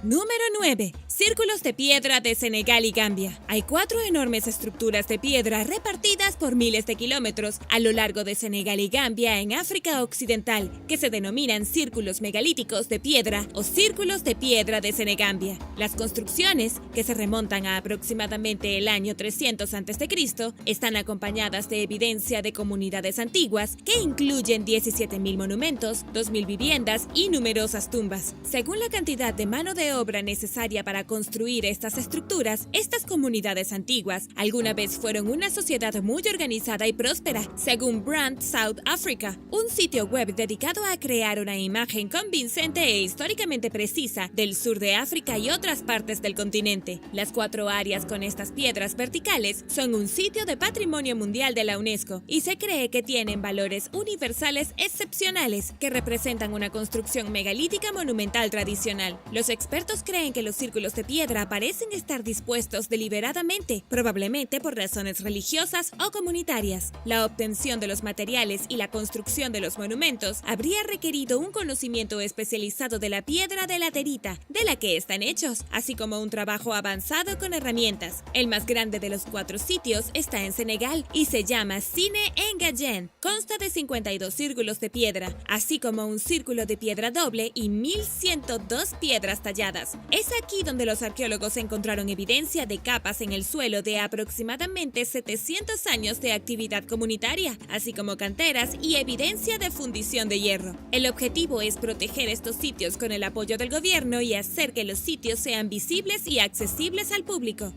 Número 9. Círculos de piedra de Senegal y Gambia. Hay 4 enormes estructuras de piedra repartidas por miles de kilómetros a lo largo de Senegal y Gambia en África Occidental, que se denominan círculos megalíticos de piedra o círculos de piedra de Senegambia. Las construcciones, que se remontan a aproximadamente el año 300 a.C., están acompañadas de evidencia de comunidades antiguas que incluyen 17.000 monumentos, 2.000 viviendas y numerosas tumbas. Según la cantidad de mano de obra necesaria para construir estas estructuras, estas comunidades antiguas alguna vez fueron una sociedad muy organizada y próspera, según Brand South Africa, un sitio web dedicado a crear una imagen convincente e históricamente precisa del sur de África y otras partes del continente. Las 4 áreas con estas piedras verticales son un sitio de patrimonio mundial de la UNESCO y se cree que tienen valores universales excepcionales que representan una construcción megalítica monumental tradicional. Los expertos creen que los círculos de piedra parecen estar dispuestos deliberadamente, probablemente por razones religiosas o comunitarias. La obtención de los materiales y la construcción de los monumentos habría requerido un conocimiento especializado de la piedra de laterita, de la que están hechos, así como un trabajo avanzado con herramientas. El más grande de los 4 sitios está en Senegal y se llama Sine Engadjen. Consta de 52 círculos de piedra, así como un círculo de piedra doble y 1.102 piedras talladas. Es aquí donde los arqueólogos encontraron evidencia de capas en el suelo de aproximadamente 700 años de actividad comunitaria, así como canteras y evidencia de fundición de hierro. El objetivo es proteger estos sitios con el apoyo del gobierno y hacer que los sitios sean visibles y accesibles al público.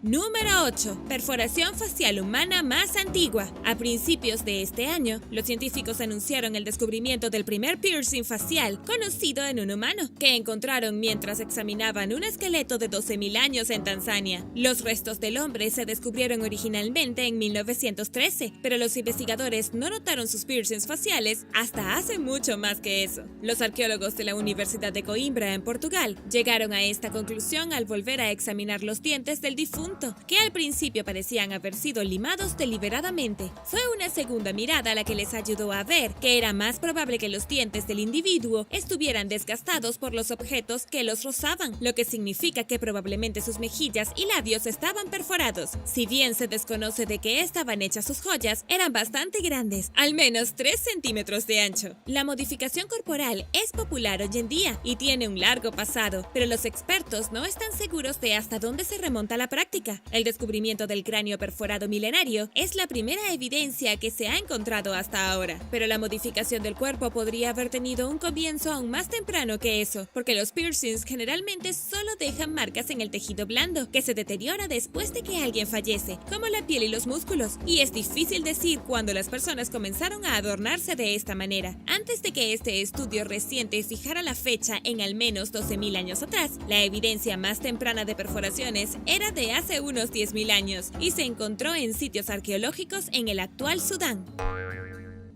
Número 8. Perforación facial humana más antigua. A principios de este año, los científicos anunciaron el descubrimiento del primer piercing facial conocido en un humano, que encontraron mientras examinaban un esqueleto de 12.000 años en Tanzania. Los restos del hombre se descubrieron originalmente en 1913, pero los investigadores no notaron sus piercings faciales hasta hace mucho más que eso. Los arqueólogos de la Universidad de Coimbra en Portugal llegaron a esta conclusión al volver a examinar los dientes del difunto, que al principio parecían haber sido limados deliberadamente. Fue una segunda mirada la que les ayudó a ver que era más probable que los dientes del individuo estuvieran desgastados por los objetos que los rozaban, lo que significa que probablemente sus mejillas y labios estaban perforados. Si bien se desconoce de qué estaban hechas sus joyas, eran bastante grandes, al menos 3 centímetros de ancho. La modificación corporal es popular hoy en día y tiene un largo pasado, pero los expertos no están seguros de hasta dónde se remonta la práctica. El descubrimiento del cráneo perforado milenario es la primera evidencia que se ha encontrado hasta ahora, pero la modificación del cuerpo podría haber tenido un comienzo aún más temprano que eso, porque los piercings generalmente solo dejan marcas en el tejido blando, que se deteriora después de que alguien fallece, como la piel y los músculos, y es difícil decir cuándo las personas comenzaron a adornarse de esta manera. Antes de que este estudio reciente fijara la fecha en al menos 12.000 años atrás, la evidencia más temprana de perforaciones era de hace unos 10.000 años y se encontró en sitios arqueológicos en el actual Sudán.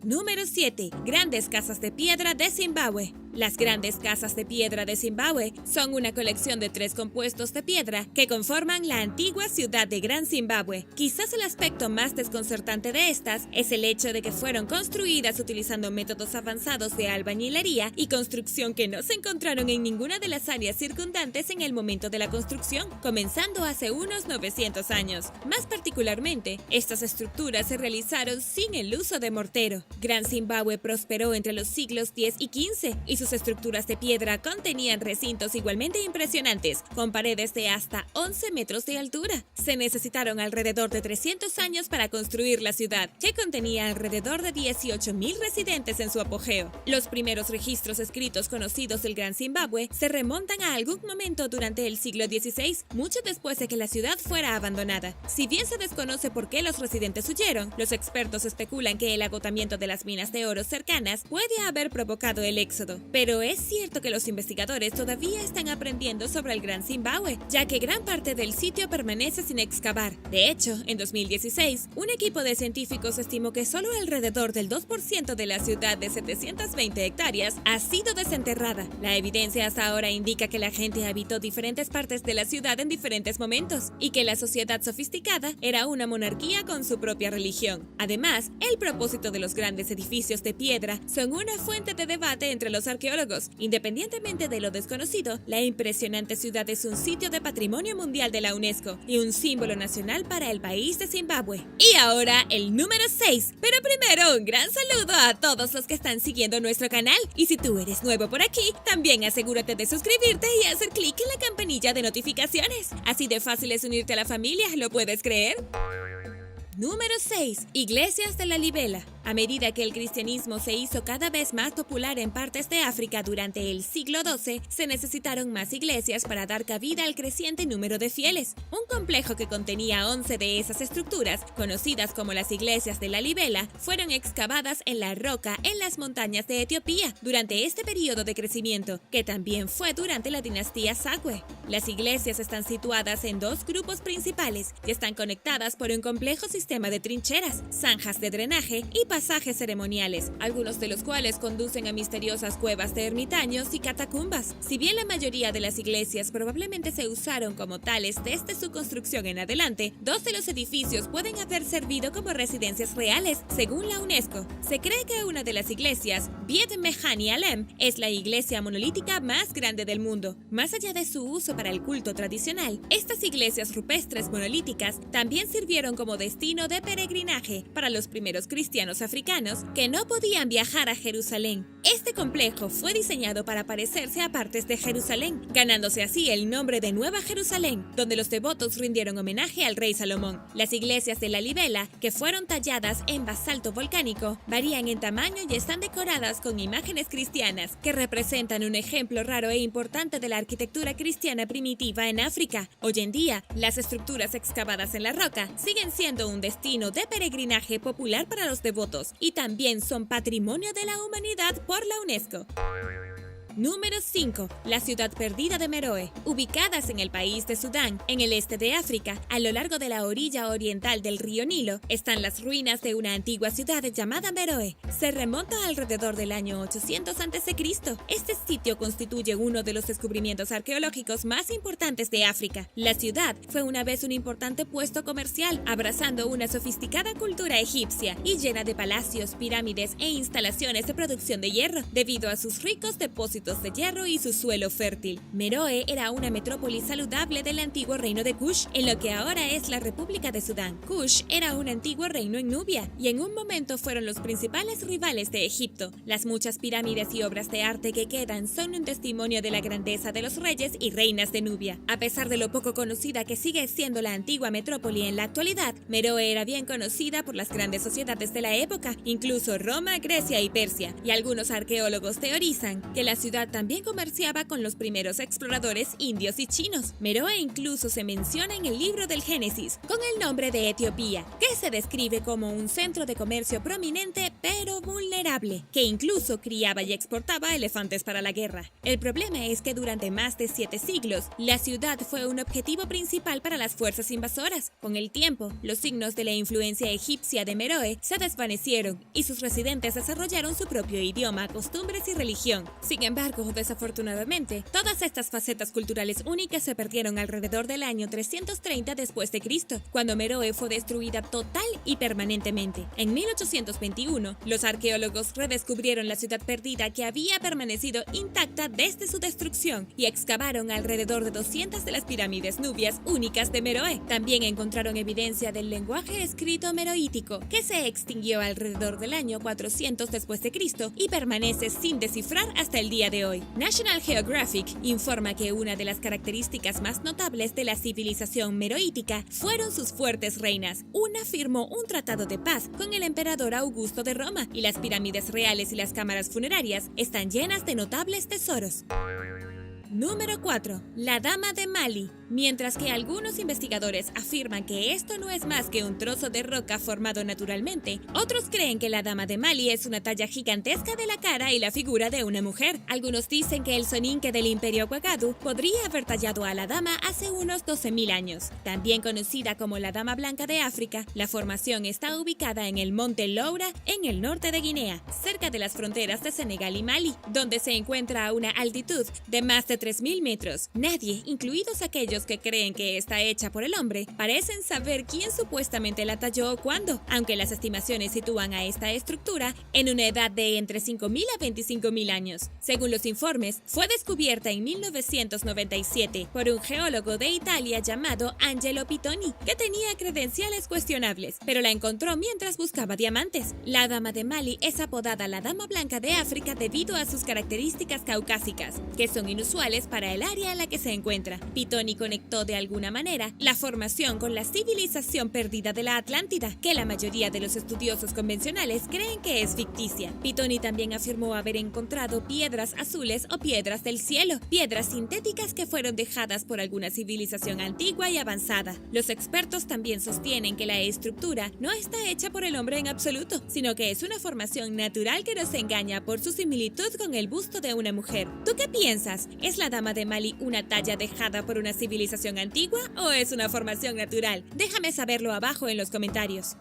Número 7. Grandes casas de piedra de Zimbabue. Las grandes casas de piedra de Zimbabue son una colección de 3 compuestos de piedra que conforman la antigua ciudad de Gran Zimbabue. Quizás el aspecto más desconcertante de estas es el hecho de que fueron construidas utilizando métodos avanzados de albañilería y construcción que no se encontraron en ninguna de las áreas circundantes en el momento de la construcción, comenzando hace unos 900 años. Más particularmente, estas estructuras se realizaron sin el uso de mortero. Gran Zimbabue prosperó entre los siglos X y XV y sus estructuras de piedra contenían recintos igualmente impresionantes, con paredes de hasta 11 metros de altura. Se necesitaron alrededor de 300 años para construir la ciudad, que contenía alrededor de 18.000 residentes en su apogeo. Los primeros registros escritos conocidos del Gran Zimbabue se remontan a algún momento durante el siglo XVI, mucho después de que la ciudad fuera abandonada. Si bien se desconoce por qué los residentes huyeron, los expertos especulan que el agotamiento de las minas de oro cercanas puede haber provocado el éxodo. Pero es cierto que los investigadores todavía están aprendiendo sobre el Gran Zimbabue, ya que gran parte del sitio permanece sin excavar. De hecho, en 2016, un equipo de científicos estimó que solo alrededor del 2% de la ciudad de 720 hectáreas ha sido desenterrada. La evidencia hasta ahora indica que la gente habitó diferentes partes de la ciudad en diferentes momentos y que la sociedad sofisticada era una monarquía con su propia religión. Además, el propósito de los grandes edificios de piedra son una fuente de debate entre los arqueólogos arqueólogos. Independientemente de lo desconocido, la impresionante ciudad es un sitio de patrimonio mundial de la UNESCO y un símbolo nacional para el país de Zimbabue. Y ahora el número 6. Pero primero, un gran saludo a todos los que están siguiendo nuestro canal. Y si tú eres nuevo por aquí, también asegúrate de suscribirte y hacer clic en la campanilla de notificaciones. Así de fácil es unirte a la familia, ¿lo puedes creer? Número 6. Iglesias de la Libela. A medida que el cristianismo se hizo cada vez más popular en partes de África durante el siglo XII, se necesitaron más iglesias para dar cabida al creciente número de fieles. Un complejo que contenía 11 de esas estructuras, conocidas como las iglesias de la Libela, fueron excavadas en la roca en las montañas de Etiopía durante este periodo de crecimiento, que también fue durante la dinastía Sakwe. Las iglesias están situadas en dos grupos principales y están conectadas por un complejo sistema de trincheras, zanjas de drenaje y pasajes ceremoniales, algunos de los cuales conducen a misteriosas cuevas de ermitaños y catacumbas. Si bien la mayoría de las iglesias probablemente se usaron como tales desde su construcción en adelante, dos de los edificios pueden haber servido como residencias reales, según la UNESCO. Se cree que una de las iglesias, Beit Mehani Alem, es la iglesia monolítica más grande del mundo. Más allá de su uso para el culto tradicional, estas iglesias rupestres monolíticas también sirvieron como destino de peregrinaje para los primeros cristianos africanos que no podían viajar a Jerusalén. Este complejo fue diseñado para parecerse a partes de Jerusalén, ganándose así el nombre de Nueva Jerusalén, donde los devotos rindieron homenaje al rey Salomón. Las iglesias de la Libela, que fueron talladas en basalto volcánico, varían en tamaño y están decoradas con imágenes cristianas que representan un ejemplo raro e importante de la arquitectura cristiana primitiva en África. Hoy en día, las estructuras excavadas en la roca siguen siendo un destino de peregrinaje popular para los devotos y también son patrimonio de la humanidad por la UNESCO. Número 5. La ciudad perdida de Meroe. Ubicadas en el país de Sudán, en el este de África, a lo largo de la orilla oriental del río Nilo, están las ruinas de una antigua ciudad llamada Meroe. Se remonta alrededor del año 800 a.C. Este sitio constituye uno de los descubrimientos arqueológicos más importantes de África. La ciudad fue una vez un importante puesto comercial, abrazando una sofisticada cultura egipcia y llena de palacios, pirámides e instalaciones de producción de hierro, debido a sus ricos depósitos de hierro y su suelo fértil. Meroe era una metrópoli saludable del antiguo reino de Kush, en lo que ahora es la República de Sudán. Kush era un antiguo reino en Nubia, y en un momento fueron los principales rivales de Egipto. Las muchas pirámides y obras de arte que quedan son un testimonio de la grandeza de los reyes y reinas de Nubia. A pesar de lo poco conocida que sigue siendo la antigua metrópoli en la actualidad, Meroe era bien conocida por las grandes sociedades de la época, incluso Roma, Grecia y Persia, y algunos arqueólogos teorizan que la ciudad también comerciaba con los primeros exploradores indios y chinos. Meroe incluso se menciona en el libro del Génesis, con el nombre de Etiopía, que se describe como un centro de comercio prominente pero vulnerable, que incluso criaba y exportaba elefantes para la guerra. El problema es que durante más de 7 siglos, la ciudad fue un objetivo principal para las fuerzas invasoras. Con el tiempo, los signos de la influencia egipcia de Meroe se desvanecieron y sus residentes desarrollaron su propio idioma, costumbres y religión. Sin embargo, desafortunadamente, todas estas facetas culturales únicas se perdieron alrededor del año 330 después de Cristo, cuando Meroe fue destruida total y permanentemente. En 1821, los arqueólogos redescubrieron la ciudad perdida que había permanecido intacta desde su destrucción y excavaron alrededor de 200 de las pirámides nubias únicas de Meroe. También encontraron evidencia del lenguaje escrito meroítico, que se extinguió alrededor del año 400 después de Cristo y permanece sin descifrar hasta el día de hoy. National Geographic informa que una de las características más notables de la civilización meroítica fueron sus fuertes reinas. Una firmó un tratado de paz con el emperador Augusto de Roma, y las pirámides reales y las cámaras funerarias están llenas de notables tesoros. Número 4. La Dama de Mali. Mientras que algunos investigadores afirman que esto no es más que un trozo de roca formado naturalmente, otros creen que la Dama de Mali es una talla gigantesca de la cara y la figura de una mujer. Algunos dicen que el soninke del Imperio Ouagadougou podría haber tallado a la dama hace unos 12.000 años. También conocida como la Dama Blanca de África, la formación está ubicada en el monte Loura, en el norte de Guinea, cerca de las fronteras de Senegal y Mali, donde se encuentra a una altitud de más de 3.000 metros. Nadie, incluidos aquellos los que creen que está hecha por el hombre parecen saber quién supuestamente la talló o cuándo, aunque las estimaciones sitúan a esta estructura en una edad de entre 5.000 a 25.000 años. Según los informes, fue descubierta en 1997 por un geólogo de Italia llamado Angelo Pitoni, que tenía credenciales cuestionables, pero la encontró mientras buscaba diamantes. La dama de Mali es apodada la Dama Blanca de África debido a sus características caucásicas, que son inusuales para el área en la que se encuentra. Pitoni conectó de alguna manera la formación con la civilización perdida de la Atlántida, que la mayoría de los estudiosos convencionales creen que es ficticia. Pitoni también afirmó haber encontrado piedras azules o piedras del cielo, piedras sintéticas que fueron dejadas por alguna civilización antigua y avanzada. Los expertos también sostienen que la estructura no está hecha por el hombre en absoluto, sino que es una formación natural que nos engaña por su similitud con el busto de una mujer. ¿Tú qué piensas? ¿Es la Dama de Mali una talla dejada por una civilización antigua o es una formación natural? Déjame saberlo abajo en los comentarios.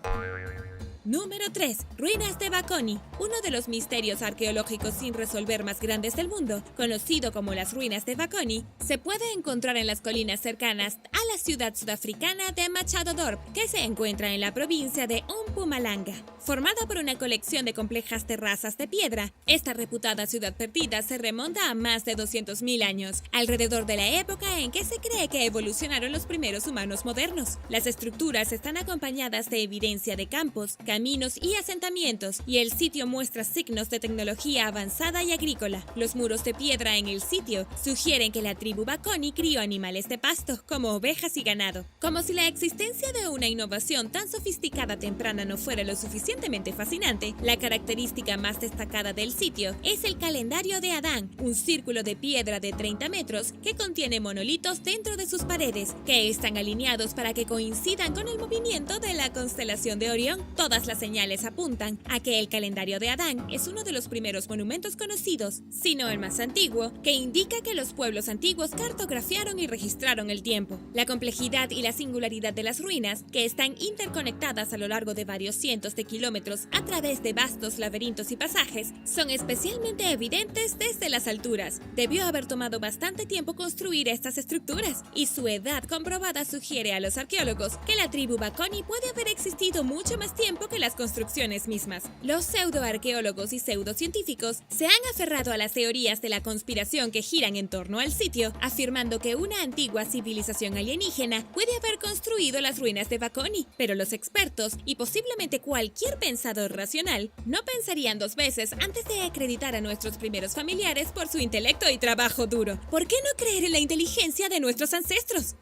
Número 3. Ruinas de Bakoni. Uno de los misterios arqueológicos sin resolver más grandes del mundo, conocido como las ruinas de Bakoni, se puede encontrar en las colinas cercanas a la ciudad sudafricana de Machado Dorp, que se encuentra en la provincia de Mpumalanga. Formada por una colección de complejas terrazas de piedra, esta reputada ciudad perdida se remonta a más de 200.000 años, alrededor de la época en que se cree que evolucionaron los primeros humanos modernos. Las estructuras están acompañadas de evidencia de campos, caminos y asentamientos, y el sitio muestra signos de tecnología avanzada y agrícola. Los muros de piedra en el sitio sugieren que la tribu Bakoni crió animales de pasto, como ovejas y ganado. Como si la existencia de una innovación tan sofisticada temprana no fuera lo suficientemente fascinante, la característica más destacada del sitio es el calendario de Adán, un círculo de piedra de 30 metros que contiene monolitos dentro de sus paredes, que están alineados para que coincidan con el movimiento de la constelación de Orión. Todas las señales apuntan a que el calendario de Adán es uno de los primeros monumentos conocidos, si no el más antiguo, que indica que los pueblos antiguos cartografiaron y registraron el tiempo. La complejidad y la singularidad de las ruinas, que están interconectadas a lo largo de varios cientos de kilómetros a través de vastos laberintos y pasajes, son especialmente evidentes desde las alturas. Debió haber tomado bastante tiempo construir estas estructuras, y su edad comprobada sugiere a los arqueólogos que la tribu Bakoni puede haber existido mucho más tiempo que las construcciones mismas. Los pseudoarqueólogos y pseudocientíficos se han aferrado a las teorías de la conspiración que giran en torno al sitio, afirmando que una antigua civilización alienígena puede haber construido las ruinas de Bakoni, pero los expertos, y posiblemente cualquier pensador racional, no pensarían dos veces antes de acreditar a nuestros primeros familiares por su intelecto y trabajo duro. ¿Por qué no creer en la inteligencia de nuestros ancestros?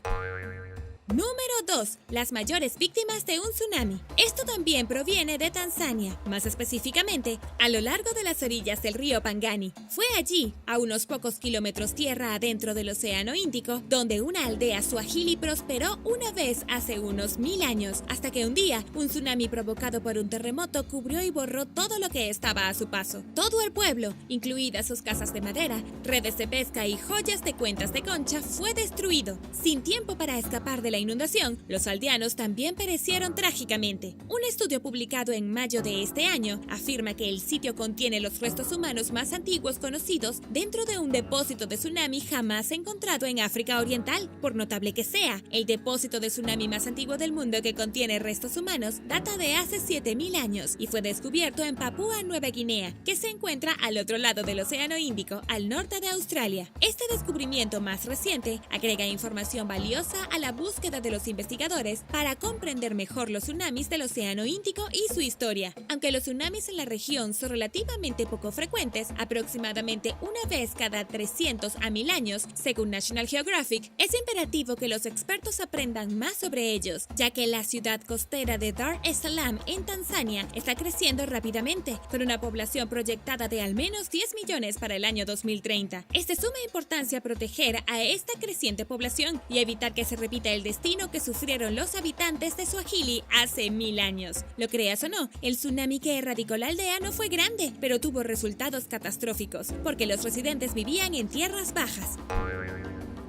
Número 2. Las mayores víctimas de un tsunami. Esto también proviene de Tanzania, más específicamente a lo largo de las orillas del río Pangani. Fue allí, a unos pocos kilómetros tierra adentro del Océano Índico, donde una aldea suajili prosperó una vez hace unos 1000 años, hasta que un día un tsunami provocado por un terremoto cubrió y borró todo lo que estaba a su paso. Todo el pueblo, incluidas sus casas de madera, redes de pesca y joyas de cuentas de concha, fue destruido. Sin tiempo para escapar de la inundación, los aldeanos también perecieron trágicamente. Un estudio publicado en mayo de este año afirma que el sitio contiene los restos humanos más antiguos conocidos dentro de un depósito de tsunami jamás encontrado en África Oriental. Por notable que sea, el depósito de tsunami más antiguo del mundo que contiene restos humanos data de hace 7000 años y fue descubierto en Papúa Nueva Guinea, que se encuentra al otro lado del Océano Índico, al norte de Australia. Este descubrimiento más reciente agrega información valiosa a la búsqueda de los investigadores para comprender mejor los tsunamis del Océano Índico y su historia. Aunque los tsunamis en la región son relativamente poco frecuentes, aproximadamente una vez cada 300 a 1000 años, según National Geographic, es imperativo que los expertos aprendan más sobre ellos, ya que la ciudad costera de Dar es Salaam en Tanzania está creciendo rápidamente, con una población proyectada de al menos 10 millones para el año 2030. Es de suma importancia proteger a esta creciente población y evitar que se repita el destino que sufrieron los habitantes de Swahili hace 1000 años. Lo creas o no, el tsunami que erradicó la aldea no fue grande, pero tuvo resultados catastróficos, porque los residentes vivían en tierras bajas.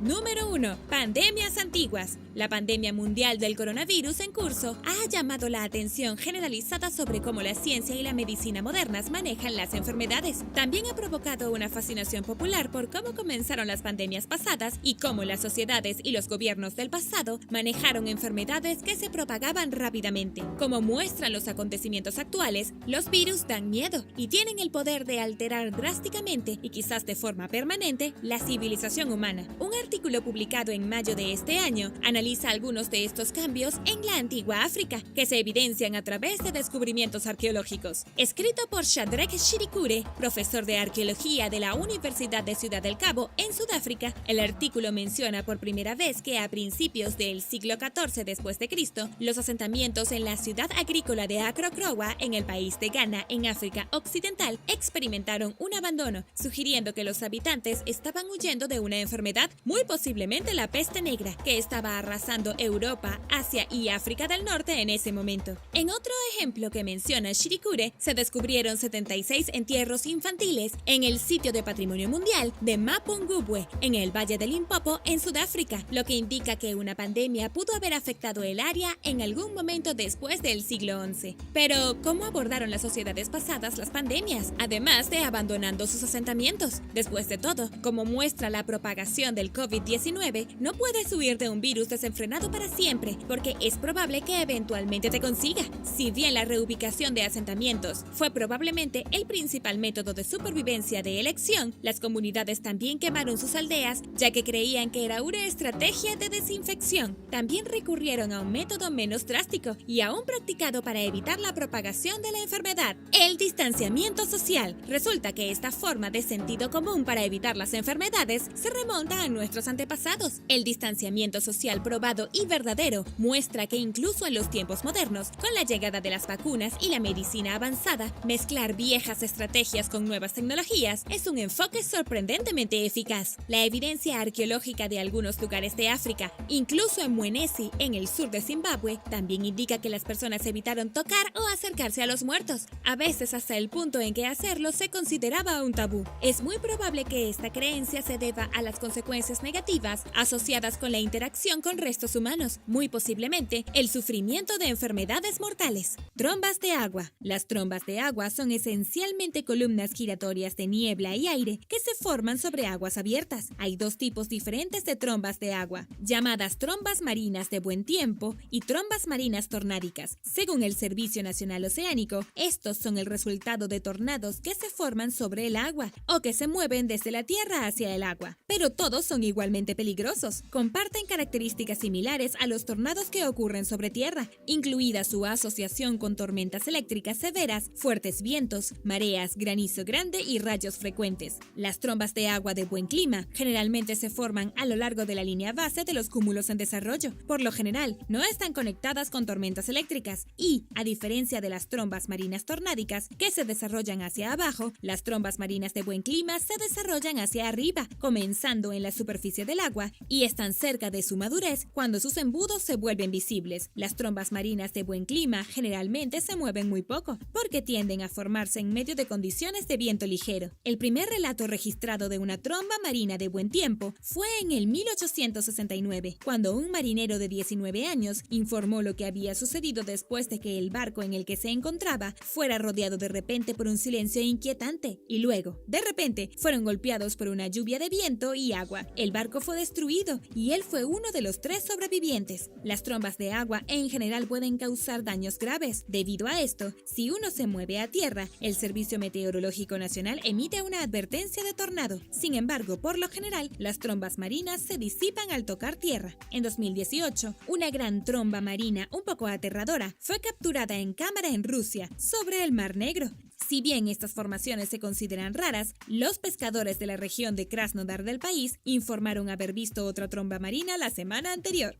Número 1. Pandemias antiguas. La pandemia mundial del coronavirus en curso ha llamado la atención generalizada sobre cómo la ciencia y la medicina modernas manejan las enfermedades. También ha provocado una fascinación popular por cómo comenzaron las pandemias pasadas y cómo las sociedades y los gobiernos del pasado manejaron enfermedades que se propagaban rápidamente. Como muestran los acontecimientos actuales, los virus dan miedo y tienen el poder de alterar drásticamente y quizás de forma permanente la civilización humana. Un artículo publicado en mayo de este año analiza algunos de estos cambios en la antigua África, que se evidencian a través de descubrimientos arqueológicos. Escrito por Shadrach Shirikure, profesor de arqueología de la Universidad de Ciudad del Cabo, en Sudáfrica, el artículo menciona por primera vez que a principios del siglo XIV después de Cristo, los asentamientos en la ciudad agrícola de Acrocroa, en el país de Ghana, en África Occidental, experimentaron un abandono, sugiriendo que los habitantes estaban huyendo de una enfermedad, muy posiblemente la peste negra, que estaba arrasando Europa, Asia y África del Norte en ese momento. En otro ejemplo que menciona Shirikure, se descubrieron 76 entierros infantiles en el sitio de Patrimonio Mundial de Mapungubwe, en el Valle del Limpopo, en Sudáfrica, lo que indica que una pandemia pudo haber afectado el área en algún momento después del siglo XI. Pero, ¿cómo abordaron las sociedades pasadas las pandemias, además de abandonando sus asentamientos? Después de todo, como muestra la propagación del COVID-19, no puedes huir de un virus desenfrenado para siempre, porque es probable que eventualmente te consiga. Si bien la reubicación de asentamientos fue probablemente el principal método de supervivencia de elección, las comunidades también quemaron sus aldeas, ya que creían que era una estrategia de desinfección. También recurrieron a un método menos drástico y aún practicado para evitar la propagación de la enfermedad: el distanciamiento social. Resulta que esta forma de sentido común para evitar las enfermedades se remonta a nuestros antepasados. El distanciamiento social probado y verdadero muestra que incluso en los tiempos modernos, con la llegada de las vacunas y la medicina avanzada, mezclar viejas estrategias con nuevas tecnologías es un enfoque sorprendentemente eficaz. La evidencia arqueológica de algunos lugares de África, incluso en Mwenezi, en el sur de Zimbabue, también indica que las personas evitaron tocar o acercarse a los muertos, a veces hasta el punto en que hacerlo se consideraba un tabú. Es muy probable que esta creencia se deba a las consecuencias negativas asociadas con la interacción con restos humanos, muy posiblemente el sufrimiento de enfermedades mortales. Trombas de agua. Las trombas de agua son esencialmente columnas giratorias de niebla y aire que se forman sobre aguas abiertas. Hay dos tipos diferentes de trombas de agua, llamadas trombas marinas de buen tiempo y trombas marinas tornádicas. Según el Servicio Nacional Oceánico, estos son el resultado de tornados que se forman sobre el agua o que se mueven desde la tierra hacia el agua. Pero todos son igualmente peligrosos. Comparten características similares a los tornados que ocurren sobre tierra, incluida su asociación con tormentas eléctricas severas, fuertes vientos, mareas, granizo grande y rayos frecuentes. Las trombas de agua de buen clima generalmente se forman a lo largo de la línea base de los cúmulos en desarrollo. Por lo general, no están conectadas con tormentas eléctricas y, a diferencia de las trombas marinas tornádicas que se desarrollan hacia abajo, las trombas marinas de buen clima se desarrollan hacia arriba, comenzando en la superficie del agua, y están cerca de su madurez cuando sus embudos se vuelven visibles. Las trombas marinas de buen clima generalmente se mueven muy poco, porque tienden a formarse en medio de condiciones de viento ligero. El primer relato registrado de una tromba marina de buen tiempo fue en el 1869, cuando un marinero de 19 años informó lo que había sucedido después de que el barco en el que se encontraba fuera rodeado de repente por un silencio inquietante, y luego, de repente, fueron golpeados por una lluvia de viento y agua. El barco fue destruido y él fue uno de los 3 sobrevivientes. Las trombas de agua en general pueden causar daños graves. Debido a esto, si uno se mueve a tierra, el Servicio Meteorológico Nacional emite una advertencia de tornado. Sin embargo, por lo general, las trombas marinas se disipan al tocar tierra. En 2018, una gran tromba marina un poco aterradora fue capturada en cámara en Rusia, sobre el Mar Negro. Si bien estas formaciones se consideran raras, los pescadores de la región de Krasnodar del país informaron haber visto otra tromba marina la semana anterior.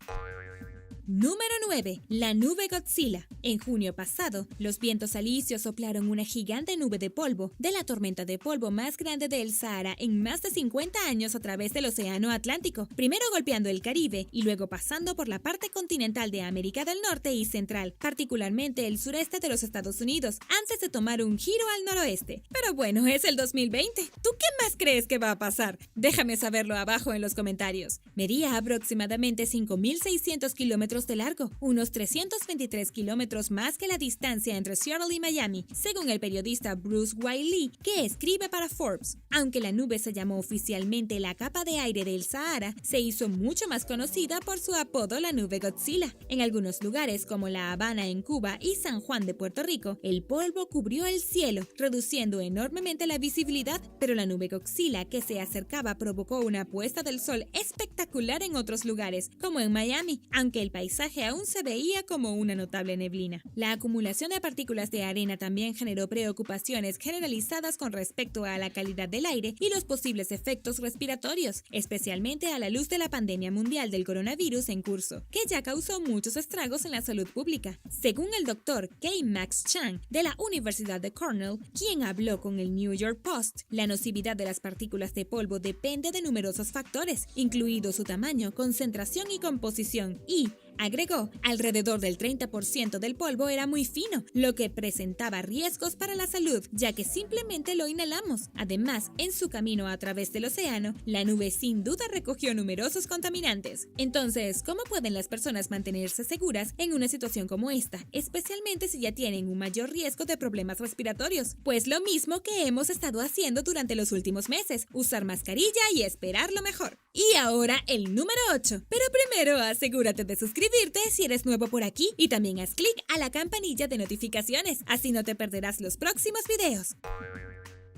Número 9. La nube Godzilla. En junio pasado, los vientos alisios soplaron una gigante nube de polvo de la tormenta de polvo más grande del Sahara en más de 50 años a través del Océano Atlántico, primero golpeando el Caribe y luego pasando por la parte continental de América del Norte y Central, particularmente el sureste de los Estados Unidos, antes de tomar un giro al noroeste. Pero bueno, es el 2020. ¿Tú qué más crees que va a pasar? Déjame saberlo abajo en los comentarios. Medía aproximadamente 5.600 kilómetros de largo, unos 323 kilómetros más que la distancia entre Seattle y Miami, según el periodista Bruce Wiley, que escribe para Forbes. Aunque la nube se llamó oficialmente la capa de aire del Sahara, se hizo mucho más conocida por su apodo la nube Godzilla. En algunos lugares como La Habana en Cuba y San Juan de Puerto Rico, el polvo cubrió el cielo, reduciendo enormemente la visibilidad, pero la nube Godzilla que se acercaba provocó una puesta del sol espectacular en otros lugares, como en Miami, aunque el paisaje aún se veía como una notable neblina. La acumulación de partículas de arena también generó preocupaciones generalizadas con respecto a la calidad del aire y los posibles efectos respiratorios, especialmente a la luz de la pandemia mundial del coronavirus en curso, que ya causó muchos estragos en la salud pública. Según el doctor K. Max Chang de la Universidad de Cornell, quien habló con el New York Post, la nocividad de las partículas de polvo depende de numerosos factores, incluido su tamaño, concentración y composición, y agregó, alrededor del 30% del polvo era muy fino, lo que presentaba riesgos para la salud, ya que simplemente lo inhalamos. Además, en su camino a través del océano, la nube sin duda recogió numerosos contaminantes. Entonces, ¿cómo pueden las personas mantenerse seguras en una situación como esta, especialmente si ya tienen un mayor riesgo de problemas respiratorios? Pues lo mismo que hemos estado haciendo durante los últimos meses, usar mascarilla y esperar lo mejor. Y ahora el número 8. Pero primero asegúrate de suscribirte si eres nuevo por aquí y también haz clic a la campanilla de notificaciones, así no te perderás los próximos videos.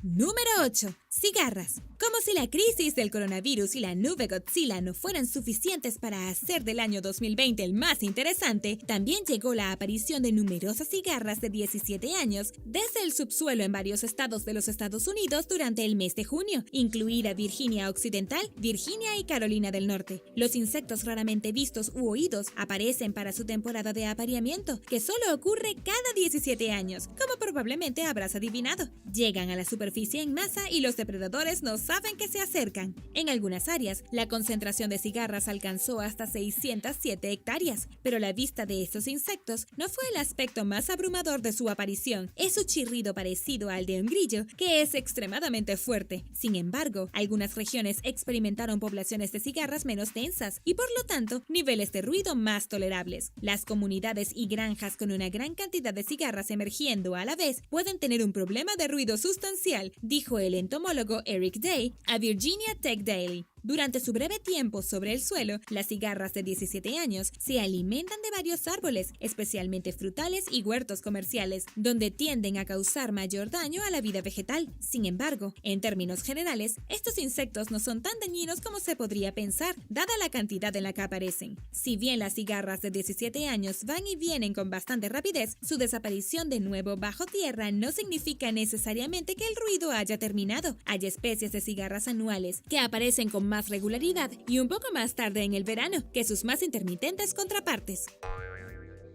Número 8. Cigarras. Como si la crisis del coronavirus y la nube Godzilla no fueran suficientes para hacer del año 2020 el más interesante, también llegó la aparición de numerosas cigarras de 17 años desde el subsuelo en varios estados de los Estados Unidos durante el mes de junio, incluida Virginia Occidental, Virginia y Carolina del Norte. Los insectos raramente vistos u oídos aparecen para su temporada de apareamiento, que solo ocurre cada 17 años, como probablemente habrás adivinado. Llegan a la superficie en masa y los depredadores no saben que se acercan. En algunas áreas, la concentración de cigarras alcanzó hasta 607 hectáreas, pero la vista de estos insectos no fue el aspecto más abrumador de su aparición. Es su chirrido parecido al de un grillo, que es extremadamente fuerte. Sin embargo, algunas regiones experimentaron poblaciones de cigarras menos densas y por lo tanto, niveles de ruido más tolerables. Las comunidades y granjas con una gran cantidad de cigarras emergiendo a la vez pueden tener un problema de ruido sustancial, dijo el entomólogo Eric Day a Virginia Tech Daily. Durante su breve tiempo sobre el suelo, las cigarras de 17 años se alimentan de varios árboles, especialmente frutales y huertos comerciales, donde tienden a causar mayor daño a la vida vegetal. Sin embargo, en términos generales, estos insectos no son tan dañinos como se podría pensar, dada la cantidad en la que aparecen. Si bien las cigarras de 17 años van y vienen con bastante rapidez, su desaparición de nuevo bajo tierra no significa necesariamente que el ruido haya terminado. Hay especies de cigarras anuales que aparecen con más regularidad y un poco más tarde en el verano que sus más intermitentes contrapartes.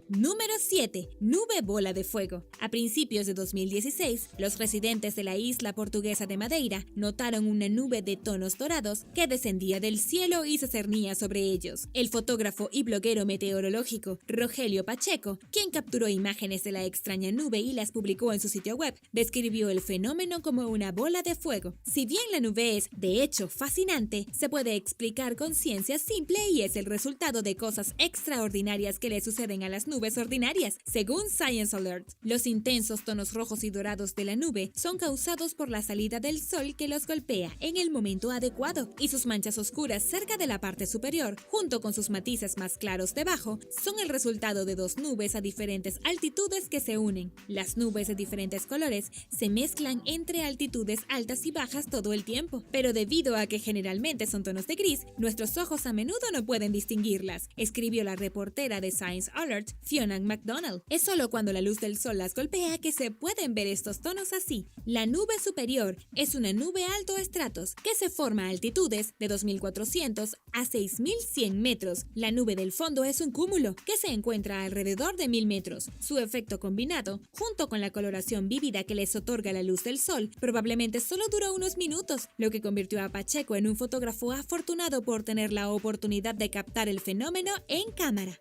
Número 7. Nube bola de fuego. A principios de 2016, los residentes de la isla portuguesa de Madeira notaron una nube de tonos dorados que descendía del cielo y se cernía sobre ellos. El fotógrafo y bloguero meteorológico Rogelio Pacheco, quien capturó imágenes de la extraña nube y las publicó en su sitio web, describió el fenómeno como una bola de fuego. Si bien la nube es, de hecho, fascinante, se puede explicar con ciencia simple y es el resultado de cosas extraordinarias que le suceden a las nubes ordinarias. Según Science Alert, los intensos tonos rojos y dorados de la nube son causados por la salida del sol que los golpea en el momento adecuado, y sus manchas oscuras cerca de la parte superior, junto con sus matices más claros debajo, son el resultado de dos nubes a diferentes altitudes que se unen. Las nubes de diferentes colores se mezclan entre altitudes altas y bajas todo el tiempo, pero debido a que generalmente son tonos de gris, nuestros ojos a menudo no pueden distinguirlas, escribió la reportera de Science Alert, Fiona McDonald. Es solo cuando la luz del sol las golpea que se pueden ver estos tonos así. La nube superior es una nube altoestratos que se forma a altitudes de 2.400 a 6.100 metros. La nube del fondo es un cúmulo que se encuentra alrededor de 1.000 metros. Su efecto combinado, junto con la coloración vívida que les otorga la luz del sol, probablemente solo duró unos minutos, lo que convirtió a Pacheco en un fotógrafo afortunado por tener la oportunidad de captar el fenómeno en cámara.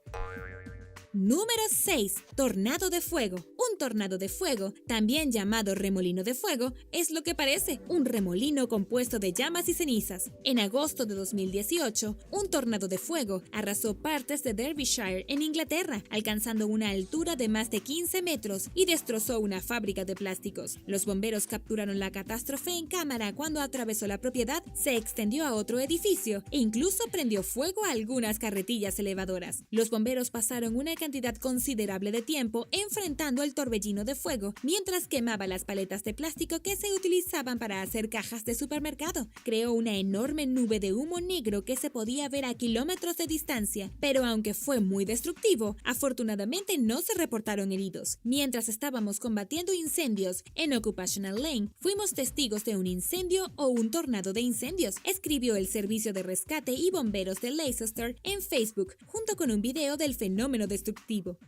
Número 6. Tornado de fuego. Un tornado de fuego, también llamado remolino de fuego, es lo que parece, un remolino compuesto de llamas y cenizas. En agosto de 2018, un tornado de fuego arrasó partes de Derbyshire en Inglaterra, alcanzando una altura de más de 15 metros y destrozó una fábrica de plásticos. Los bomberos capturaron la catástrofe en cámara cuando atravesó la propiedad, se extendió a otro edificio e incluso prendió fuego a algunas carretillas elevadoras. Los bomberos pasaron una cantidad considerable de tiempo enfrentando el torbellino de fuego mientras quemaba las paletas de plástico que se utilizaban para hacer cajas de supermercado. Creó una enorme nube de humo negro que se podía ver a kilómetros de distancia, pero aunque fue muy destructivo, afortunadamente no se reportaron heridos. Mientras estábamos combatiendo incendios en Occupational Lane, fuimos testigos de un incendio o un tornado de incendios, escribió el Servicio de Rescate y Bomberos de Leicester en Facebook, junto con un video del fenómeno destructivo.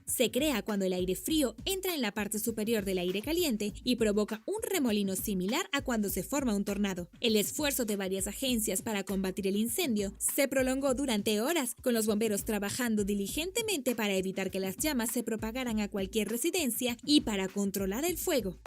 Se crea cuando el aire frío entra en la parte superior del aire caliente y provoca un remolino similar a cuando se forma un tornado. El esfuerzo de varias agencias para combatir el incendio se prolongó durante horas, con los bomberos trabajando diligentemente para evitar que las llamas se propagaran a cualquier residencia y para controlar el fuego.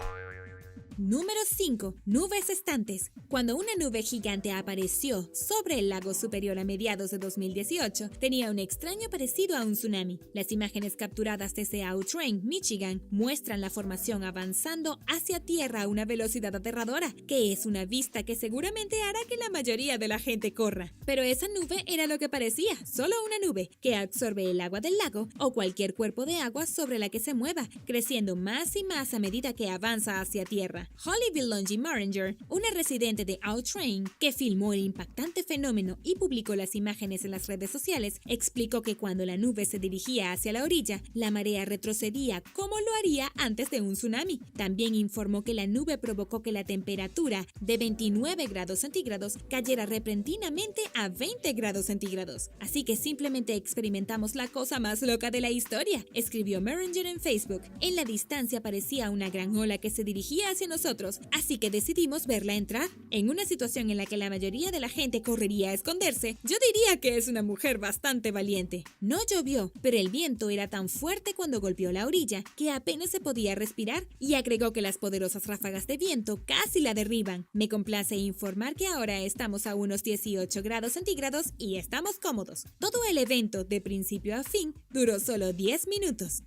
Número 5. Nubes estantes. Cuando una nube gigante apareció sobre el lago Superior a mediados de 2018, tenía un extraño parecido a un tsunami. Las imágenes capturadas desde Outrane, Michigan, muestran la formación avanzando hacia tierra a una velocidad aterradora, que es una vista que seguramente hará que la mayoría de la gente corra. Pero esa nube era lo que parecía, solo una nube, que absorbe el agua del lago o cualquier cuerpo de agua sobre la que se mueva, creciendo más y más a medida que avanza hacia tierra. Holly Bilongi Maringer, una residente de Outrane que filmó el impactante fenómeno y publicó las imágenes en las redes sociales, explicó que cuando la nube se dirigía hacia la orilla, la marea retrocedía como lo haría antes de un tsunami. También informó que la nube provocó que la temperatura de 29 grados centígrados cayera repentinamente a 20 grados centígrados. Así que simplemente experimentamos la cosa más loca de la historia, escribió Maringer en Facebook. En la distancia parecía una gran ola que se dirigía hacia nosotros, así que decidimos verla entrar. En una situación en la que la mayoría de la gente correría a esconderse, yo diría que es una mujer bastante valiente. No llovió, pero el viento era tan fuerte cuando golpeó la orilla que apenas se podía respirar, y agregó que las poderosas ráfagas de viento casi la derriban. Me complace informar que ahora estamos a unos 18 grados centígrados y estamos cómodos. Todo el evento, de principio a fin, duró solo 10 minutos.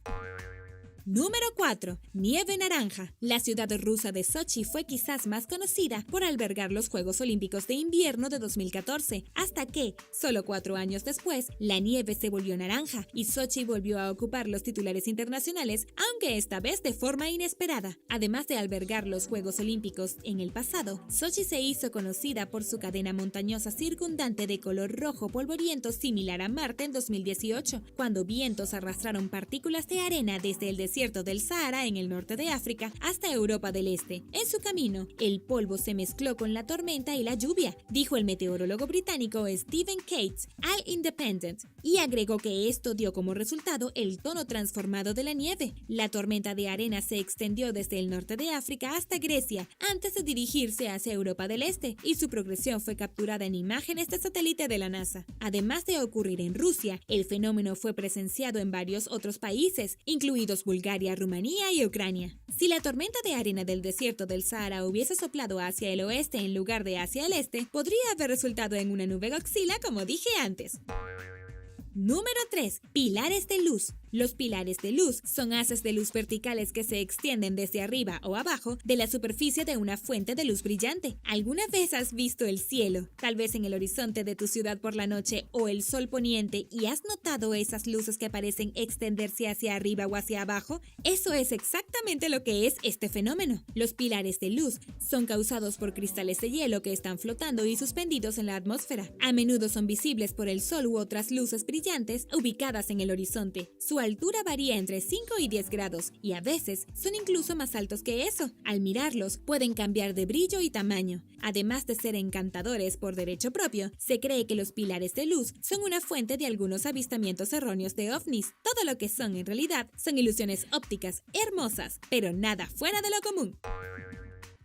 Número 4. Nieve naranja. La ciudad rusa de Sochi fue quizás más conocida por albergar los Juegos Olímpicos de Invierno de 2014, hasta que, solo 4 años después, la nieve se volvió naranja y Sochi volvió a ocupar los titulares internacionales, aunque esta vez de forma inesperada. Además de albergar los Juegos Olímpicos en el pasado, Sochi se hizo conocida por su cadena montañosa circundante de color rojo polvoriento similar a Marte en 2018, cuando vientos arrastraron partículas de arena desde el desierto del Sahara en el norte de África hasta Europa del Este. En su camino, el polvo se mezcló con la tormenta y la lluvia, dijo el meteorólogo británico Stephen Cates al Independent, y agregó que esto dio como resultado el tono transformado de la nieve. La tormenta de arena se extendió desde el norte de África hasta Grecia, antes de dirigirse hacia Europa del Este, y su progresión fue capturada en imágenes de satélite de la NASA. Además de ocurrir en Rusia, el fenómeno fue presenciado en varios otros países, incluidos Bulgaria, Rumanía y Ucrania. Si la tormenta de arena del desierto del Sahara hubiese soplado hacia el oeste en lugar de hacia el este, podría haber resultado en una nube Godzilla, como dije antes. Número 3. Pilares de luz. Los pilares de luz son haces de luz verticales que se extienden desde arriba o abajo de la superficie de una fuente de luz brillante. ¿Alguna vez has visto el cielo, tal vez en el horizonte de tu ciudad por la noche, o el sol poniente, y has notado esas luces que parecen extenderse hacia arriba o hacia abajo? Eso es exactamente lo que es este fenómeno. Los pilares de luz son causados por cristales de hielo que están flotando y suspendidos en la atmósfera. A menudo son visibles por el sol u otras luces brillantes ubicadas en el horizonte. Su altura varía entre 5 y 10 grados, y a veces son incluso más altos que eso. Al mirarlos, pueden cambiar de brillo y tamaño. Además de ser encantadores por derecho propio, se cree que los pilares de luz son una fuente de algunos avistamientos erróneos de ovnis. Todo lo que son en realidad son ilusiones ópticas hermosas, pero nada fuera de lo común.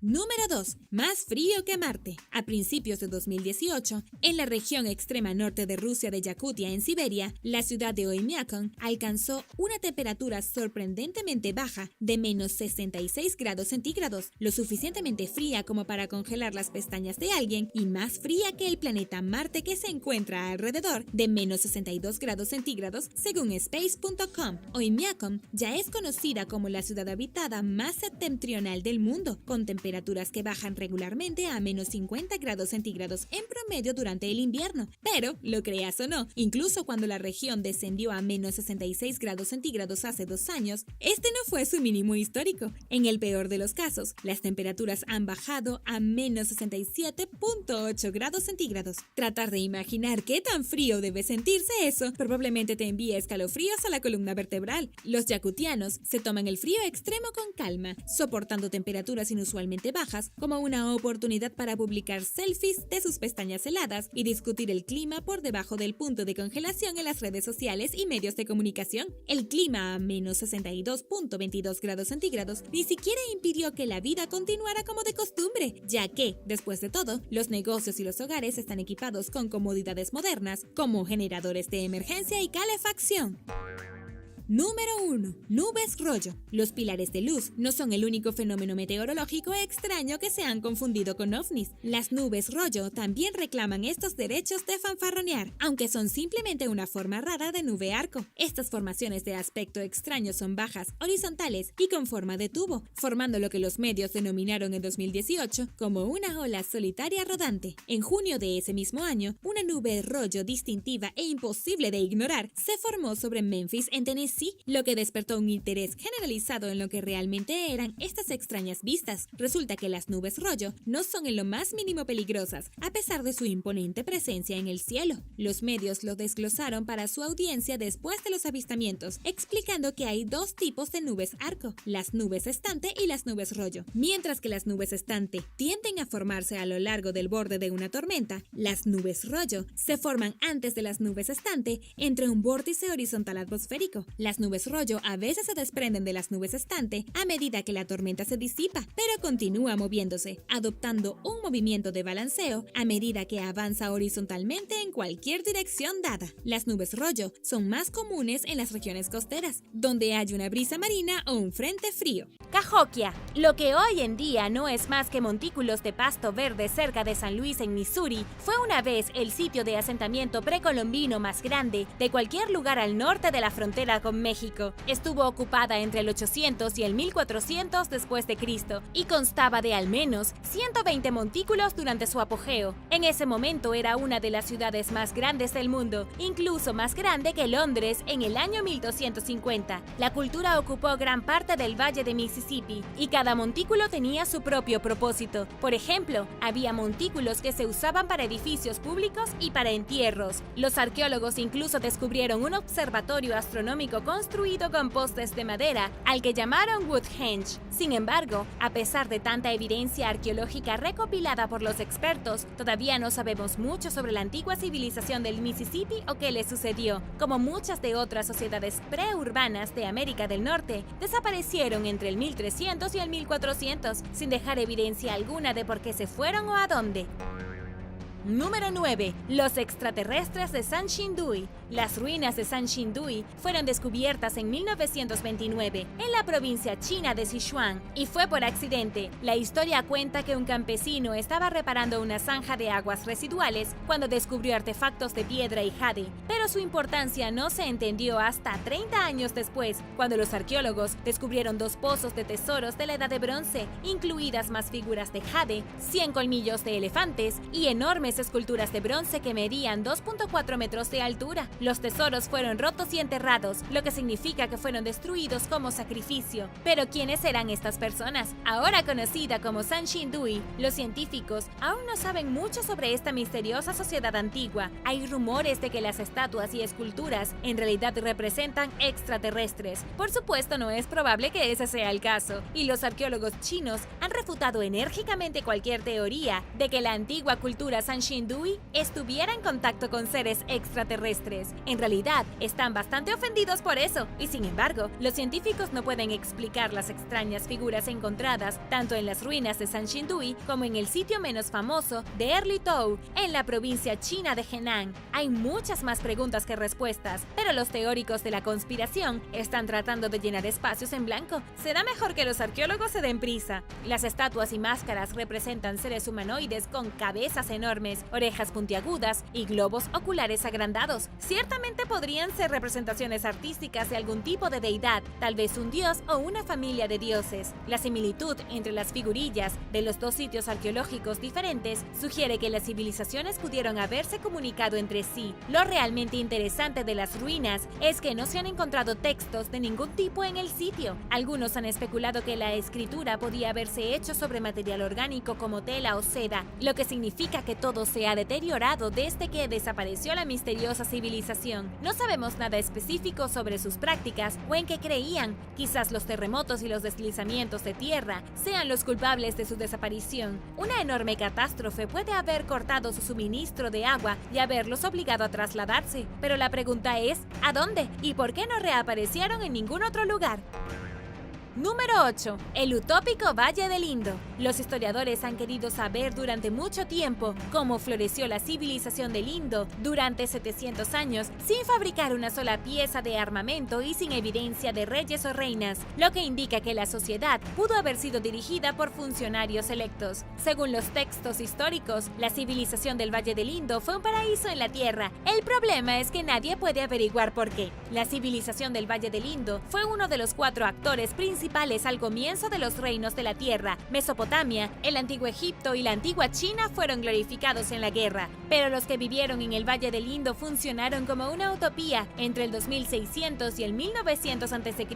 Número 2. Más frío que Marte. A principios de 2018, en la región extrema norte de Rusia de Yakutia, en Siberia, la ciudad de Oymyakon alcanzó una temperatura sorprendentemente baja de menos 66 grados centígrados, lo suficientemente fría como para congelar las pestañas de alguien y más fría que el planeta Marte, que se encuentra alrededor de menos 62 grados centígrados según Space.com. Oymyakon ya es conocida como la ciudad habitada más septentrional del mundo, con temperaturas que bajan regularmente a menos 50 grados centígrados en promedio durante el invierno. Pero, lo creas o no, incluso cuando la región descendió a menos 66 grados centígrados hace 2 años, este no fue su mínimo histórico. En el peor de los casos, las temperaturas han bajado a menos 67.8 grados centígrados. Tratar de imaginar qué tan frío debe sentirse eso probablemente te envíe escalofríos a la columna vertebral. Los yakutianos se toman el frío extremo con calma, soportando temperaturas inusualmente bajas como una oportunidad para publicar selfies de sus pestañas heladas y discutir el clima por debajo del punto de congelación en las redes sociales y medios de comunicación. El clima a menos 62.22 grados centígrados ni siquiera impidió que la vida continuara como de costumbre, ya que, después de todo, los negocios y los hogares están equipados con comodidades modernas como generadores de emergencia y calefacción. Número 1. Nubes rollo. Los pilares de luz no son el único fenómeno meteorológico extraño que se han confundido con ovnis. Las nubes rollo también reclaman estos derechos de fanfarronear, aunque son simplemente una forma rara de nube arco. Estas formaciones de aspecto extraño son bajas, horizontales y con forma de tubo, formando lo que los medios denominaron en 2018 como una ola solitaria rodante. En junio de ese mismo año, una nube rollo distintiva e imposible de ignorar se formó sobre Memphis, en Tennessee, lo que despertó un interés generalizado en lo que realmente eran estas extrañas vistas. Resulta que las nubes rollo no son en lo más mínimo peligrosas, a pesar de su imponente presencia en el cielo. Los medios lo desglosaron para su audiencia después de los avistamientos, explicando que hay 2 tipos de nubes arco, las nubes estante y las nubes rollo. Mientras que las nubes estante tienden a formarse a lo largo del borde de una tormenta, las nubes rollo se forman antes de las nubes estante entre un vórtice horizontal atmosférico. Las nubes rollo a veces se desprenden de las nubes estante a medida que la tormenta se disipa, pero continúa moviéndose, adoptando un movimiento de balanceo a medida que avanza horizontalmente en cualquier dirección dada. Las nubes rollo son más comunes en las regiones costeras, donde hay una brisa marina o un frente frío. Cahokia, lo que hoy en día no es más que montículos de pasto verde cerca de San Luis en Missouri, fue una vez el sitio de asentamiento precolombino más grande de cualquier lugar al norte de la frontera con México. Estuvo ocupada entre el 800 y el 1400 después de Cristo y constaba de al menos 120 montículos durante su apogeo. En ese momento era una de las ciudades más grandes del mundo, incluso más grande que Londres en el año 1250. La cultura ocupó gran parte del valle de Mississippi y cada montículo tenía su propio propósito. Por ejemplo, había montículos que se usaban para edificios públicos y para entierros. Los arqueólogos incluso descubrieron un observatorio astronómico construido con postes de madera, al que llamaron Woodhenge. Sin embargo, a pesar de tanta evidencia arqueológica recopilada por los expertos, todavía no sabemos mucho sobre la antigua civilización del Mississippi o qué le sucedió. Como muchas de otras sociedades preurbanas de América del Norte, desaparecieron entre el 1300 y el 1400, sin dejar evidencia alguna de por qué se fueron o a dónde. Número 9. Los extraterrestres de San Xindui. Las ruinas de San Xindui fueron descubiertas en 1929 en la provincia china de Sichuan y fue por accidente. La historia cuenta que un campesino estaba reparando una zanja de aguas residuales cuando descubrió artefactos de piedra y jade, pero su importancia no se entendió hasta 30 años después, cuando los arqueólogos descubrieron 2 pozos de tesoros de la Edad de Bronce, incluidas más figuras de jade, 100 colmillos de elefantes y enormes 3 esculturas de bronce que medían 2.4 metros de altura. Los tesoros fueron rotos y enterrados, lo que significa que fueron destruidos como sacrificio. Pero ¿quiénes eran estas personas? Ahora conocida como Sanshin-dui, los científicos aún no saben mucho sobre esta misteriosa sociedad antigua. Hay rumores de que las estatuas y esculturas en realidad representan extraterrestres. Por supuesto, no es probable que ese sea el caso, y los arqueólogos chinos han refutado enérgicamente cualquier teoría de que la antigua cultura Sanshin-dui estuviera en contacto con seres extraterrestres. En realidad, están bastante ofendidos por eso, y sin embargo, los científicos no pueden explicar las extrañas figuras encontradas tanto en las ruinas de Sanshin-dui como en el sitio menos famoso de Erlitou, en la provincia china de Henan. Hay muchas más preguntas que respuestas, pero los teóricos de la conspiración están tratando de llenar espacios en blanco. Será mejor que los arqueólogos se den prisa. Las estatuas y máscaras representan seres humanoides con cabezas enormes, orejas puntiagudas y globos oculares agrandados. Ciertamente podrían ser representaciones artísticas de algún tipo de deidad, tal vez un dios o una familia de dioses. La similitud entre las figurillas de los dos sitios arqueológicos diferentes sugiere que las civilizaciones pudieron haberse comunicado entre sí. Lo realmente interesante de las ruinas es que no se han encontrado textos de ningún tipo en el sitio. Algunos han especulado que la escritura podía haberse hecho sobre material orgánico como tela o seda, lo que significa que todo se ha deteriorado desde que desapareció la misteriosa civilización. No sabemos nada específico sobre sus prácticas o en qué creían. Quizás los terremotos y los deslizamientos de tierra sean los culpables de su desaparición. Una enorme catástrofe puede haber cortado su suministro de agua y haberlos obligado a trasladarse. Pero la pregunta es, ¿a dónde? ¿Y por qué no reaparecieron en ningún otro lugar? Número 8. El utópico Valle del Indo. Los historiadores han querido saber durante mucho tiempo cómo floreció la civilización del Indo durante 700 años sin fabricar una sola pieza de armamento y sin evidencia de reyes o reinas, lo que indica que la sociedad pudo haber sido dirigida por funcionarios electos. Según los textos históricos, la civilización del Valle del Indo fue un paraíso en la tierra. El problema es que nadie puede averiguar por qué. La civilización del Valle del Indo fue uno de los 4 actores principales al comienzo de los reinos de la tierra. Mesopotamia, el antiguo Egipto y la antigua China fueron glorificados en la guerra, pero los que vivieron en el Valle del Indo funcionaron como una utopía entre el 2600 y el 1900 a.C.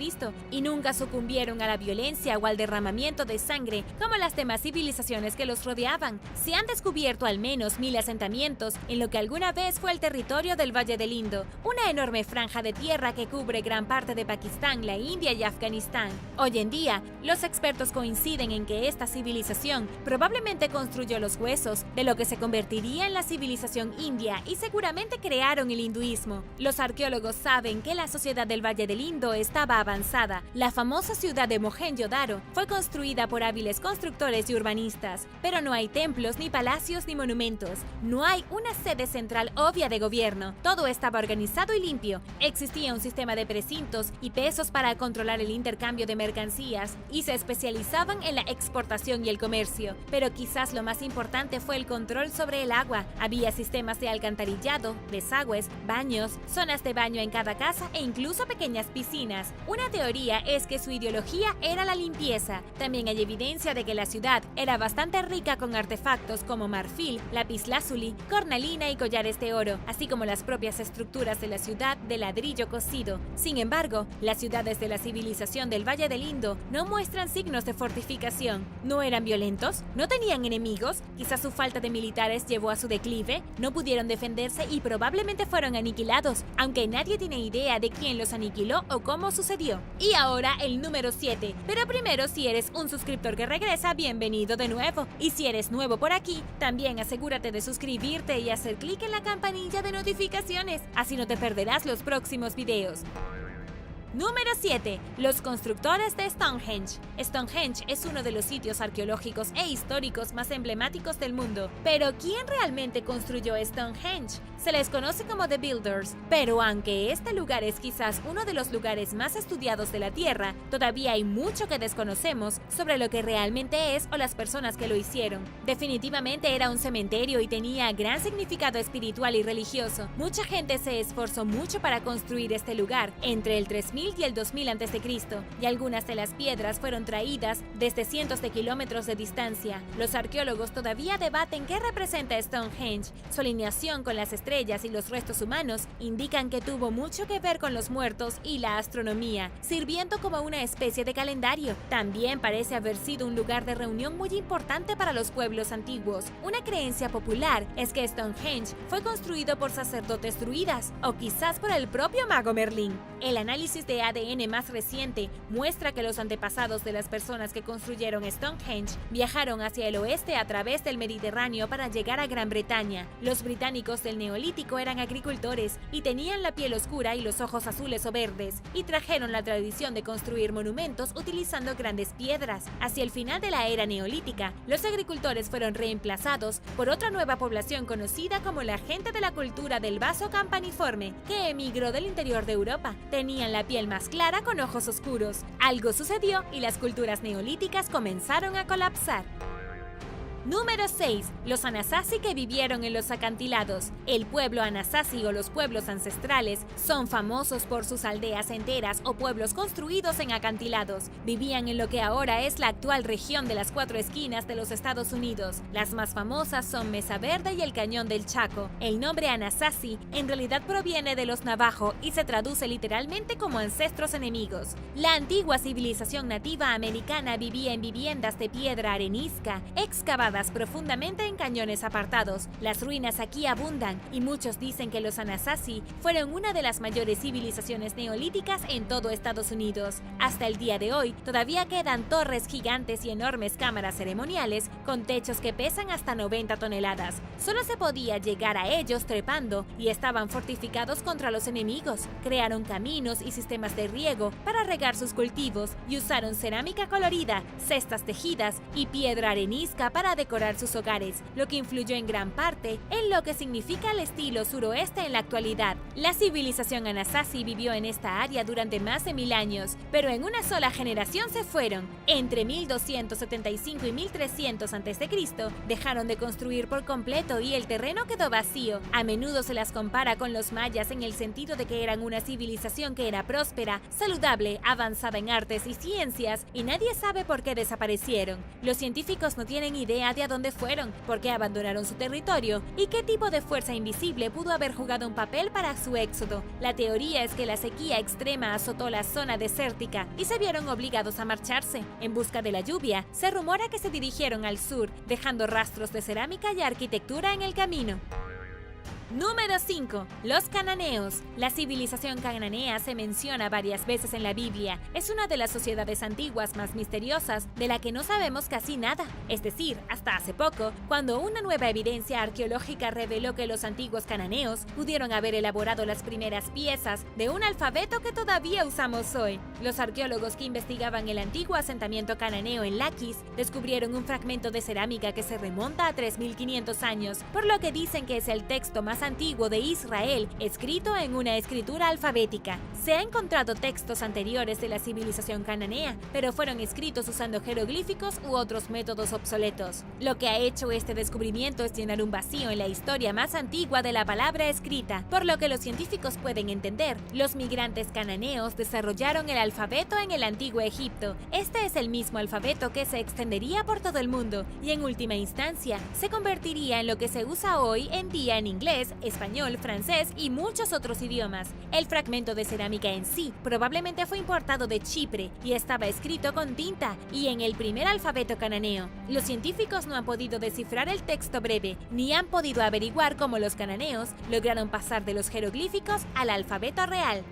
y nunca sucumbieron a la violencia o al derramamiento de sangre como las demás civilizaciones que los rodeaban. Se han descubierto al menos 1000 asentamientos en lo que alguna vez fue el territorio del Valle del Indo, una enorme franja de tierra que cubre gran parte de Pakistán, la India y Afganistán. Hoy en día, los expertos coinciden en que esta civilización probablemente construyó los huesos de lo que se convertiría en la civilización india y seguramente crearon el hinduismo. Los arqueólogos saben que la sociedad del Valle del Indo estaba avanzada. La famosa ciudad de Mohenjo-Daro fue construida por hábiles constructores y urbanistas, pero no hay templos, ni palacios, ni monumentos. No hay una sede central obvia de gobierno. Todo estaba organizado y limpio. Existía un sistema de precintos y pesos para controlar el intercambio de mercancías y se especializaban en la exportación y el comercio, pero quizás lo más importante fue el control sobre el agua. Había sistemas de alcantarillado, desagües, baños, zonas de baño en cada casa e incluso pequeñas piscinas. Una teoría es que su ideología era la limpieza. También hay evidencia de que la ciudad era bastante rica con artefactos como marfil, lapislázuli, cornalina y collares de oro, así como las propias estructuras de la ciudad de ladrillo cocido. Sin embargo, las ciudades de la civilización del Valle del Indo no muestran signos de fortificación. ¿No eran violentos? ¿No tenían enemigos? Quizás su falta de militares llevó a su declive. No pudieron defenderse y probablemente fueron aniquilados, aunque nadie tiene idea de quién los aniquiló o cómo sucedió. Y ahora el número 7. Pero primero, si eres un suscriptor que regresa, bienvenido de nuevo. Y si eres nuevo por aquí, también asegúrate de suscribirte y hacer clic en la campanilla de notificaciones, así no te perderás los próximos videos. Número 7. Los constructores de Stonehenge. Stonehenge es uno de los sitios arqueológicos e históricos más emblemáticos del mundo. Pero ¿quién realmente construyó Stonehenge? Se les conoce como The Builders, pero aunque este lugar es quizás uno de los lugares más estudiados de la Tierra, todavía hay mucho que desconocemos sobre lo que realmente es o las personas que lo hicieron. Definitivamente era un cementerio y tenía gran significado espiritual y religioso. Mucha gente se esforzó mucho para construir este lugar entre el 3000 3000 y el 2000 a.C., y algunas de las piedras fueron traídas desde cientos de kilómetros de distancia. Los arqueólogos todavía debaten qué representa Stonehenge. Su alineación con las estrellas y los restos humanos indican que tuvo mucho que ver con los muertos y la astronomía, sirviendo como una especie de calendario. También parece haber sido un lugar de reunión muy importante para los pueblos antiguos. Una creencia popular es que Stonehenge fue construido por sacerdotes druidas o quizás por el propio mago Merlín. El análisis de ADN más reciente muestra que los antepasados de las personas que construyeron Stonehenge viajaron hacia el oeste a través del Mediterráneo para llegar a Gran Bretaña. Los británicos del Neolítico eran agricultores y tenían la piel oscura y los ojos azules o verdes, y trajeron la tradición de construir monumentos utilizando grandes piedras. Hacia el final de la era neolítica, los agricultores fueron reemplazados por otra nueva población conocida como la gente de la cultura del vaso campaniforme, que emigró del interior de Europa. Tenían la piel más clara con ojos oscuros. Algo sucedió y las culturas neolíticas comenzaron a colapsar. Número 6. Los Anasazi que vivieron en los acantilados. El pueblo Anasazi o los pueblos ancestrales son famosos por sus aldeas enteras o pueblos construidos en acantilados. Vivían en lo que ahora es la actual región de las Cuatro Esquinas de los Estados Unidos. Las más famosas son Mesa Verde y el Cañón del Chaco. El nombre Anasazi en realidad proviene de los navajo y se traduce literalmente como ancestros enemigos. La antigua civilización nativa americana vivía en viviendas de piedra arenisca, excavadas profundamente en cañones apartados. Las ruinas aquí abundan y muchos dicen que los Anasazi fueron una de las mayores civilizaciones neolíticas en todo Estados Unidos. Hasta el día de hoy todavía quedan torres gigantes y enormes cámaras ceremoniales con techos que pesan hasta 90 toneladas. Solo se podía llegar a ellos trepando y estaban fortificados contra los enemigos. Crearon caminos y sistemas de riego para regar sus cultivos y usaron cerámica colorida, cestas tejidas y piedra arenisca para decorar sus hogares, lo que influyó en gran parte en lo que significa el estilo suroeste en la actualidad. La civilización Anasazi vivió en esta área durante más de 1000 años, pero en una sola generación se fueron. Entre 1275 y 1300 a.C. dejaron de construir por completo y el terreno quedó vacío. A menudo se las compara con los mayas en el sentido de que eran una civilización que era próspera, saludable, avanzada en artes y ciencias, y nadie sabe por qué desaparecieron. Los científicos no tienen idea de a dónde fueron, por qué abandonaron su territorio y qué tipo de fuerza invisible pudo haber jugado un papel para su éxodo. La teoría es que la sequía extrema azotó la zona desértica y se vieron obligados a marcharse. En busca de la lluvia, se rumora que se dirigieron al sur, dejando rastros de cerámica y arquitectura en el camino. Número 5. Los cananeos. La civilización cananea se menciona varias veces en la Biblia. Es una de las sociedades antiguas más misteriosas de la que no sabemos casi nada. Es decir, hasta hace poco, cuando una nueva evidencia arqueológica reveló que los antiguos cananeos pudieron haber elaborado las primeras piezas de un alfabeto que todavía usamos hoy. Los arqueólogos que investigaban el antiguo asentamiento cananeo en Laquis descubrieron un fragmento de cerámica que se remonta a 3500 años, por lo que dicen que es el texto más antiguo de Israel, escrito en una escritura alfabética. Se ha encontrado textos anteriores de la civilización cananea, pero fueron escritos usando jeroglíficos u otros métodos obsoletos. Lo que ha hecho este descubrimiento es llenar un vacío en la historia más antigua de la palabra escrita, por lo que los científicos pueden entender. Los migrantes cananeos desarrollaron el alfabeto en el antiguo Egipto. Este es el mismo alfabeto que se extendería por todo el mundo y en última instancia se convertiría en lo que se usa hoy en día en inglés, español, francés y muchos otros idiomas. El fragmento de cerámica en sí probablemente fue importado de Chipre y estaba escrito con tinta y en el primer alfabeto cananeo. Los científicos no han podido descifrar el texto breve, ni han podido averiguar cómo los cananeos lograron pasar de los jeroglíficos al alfabeto real.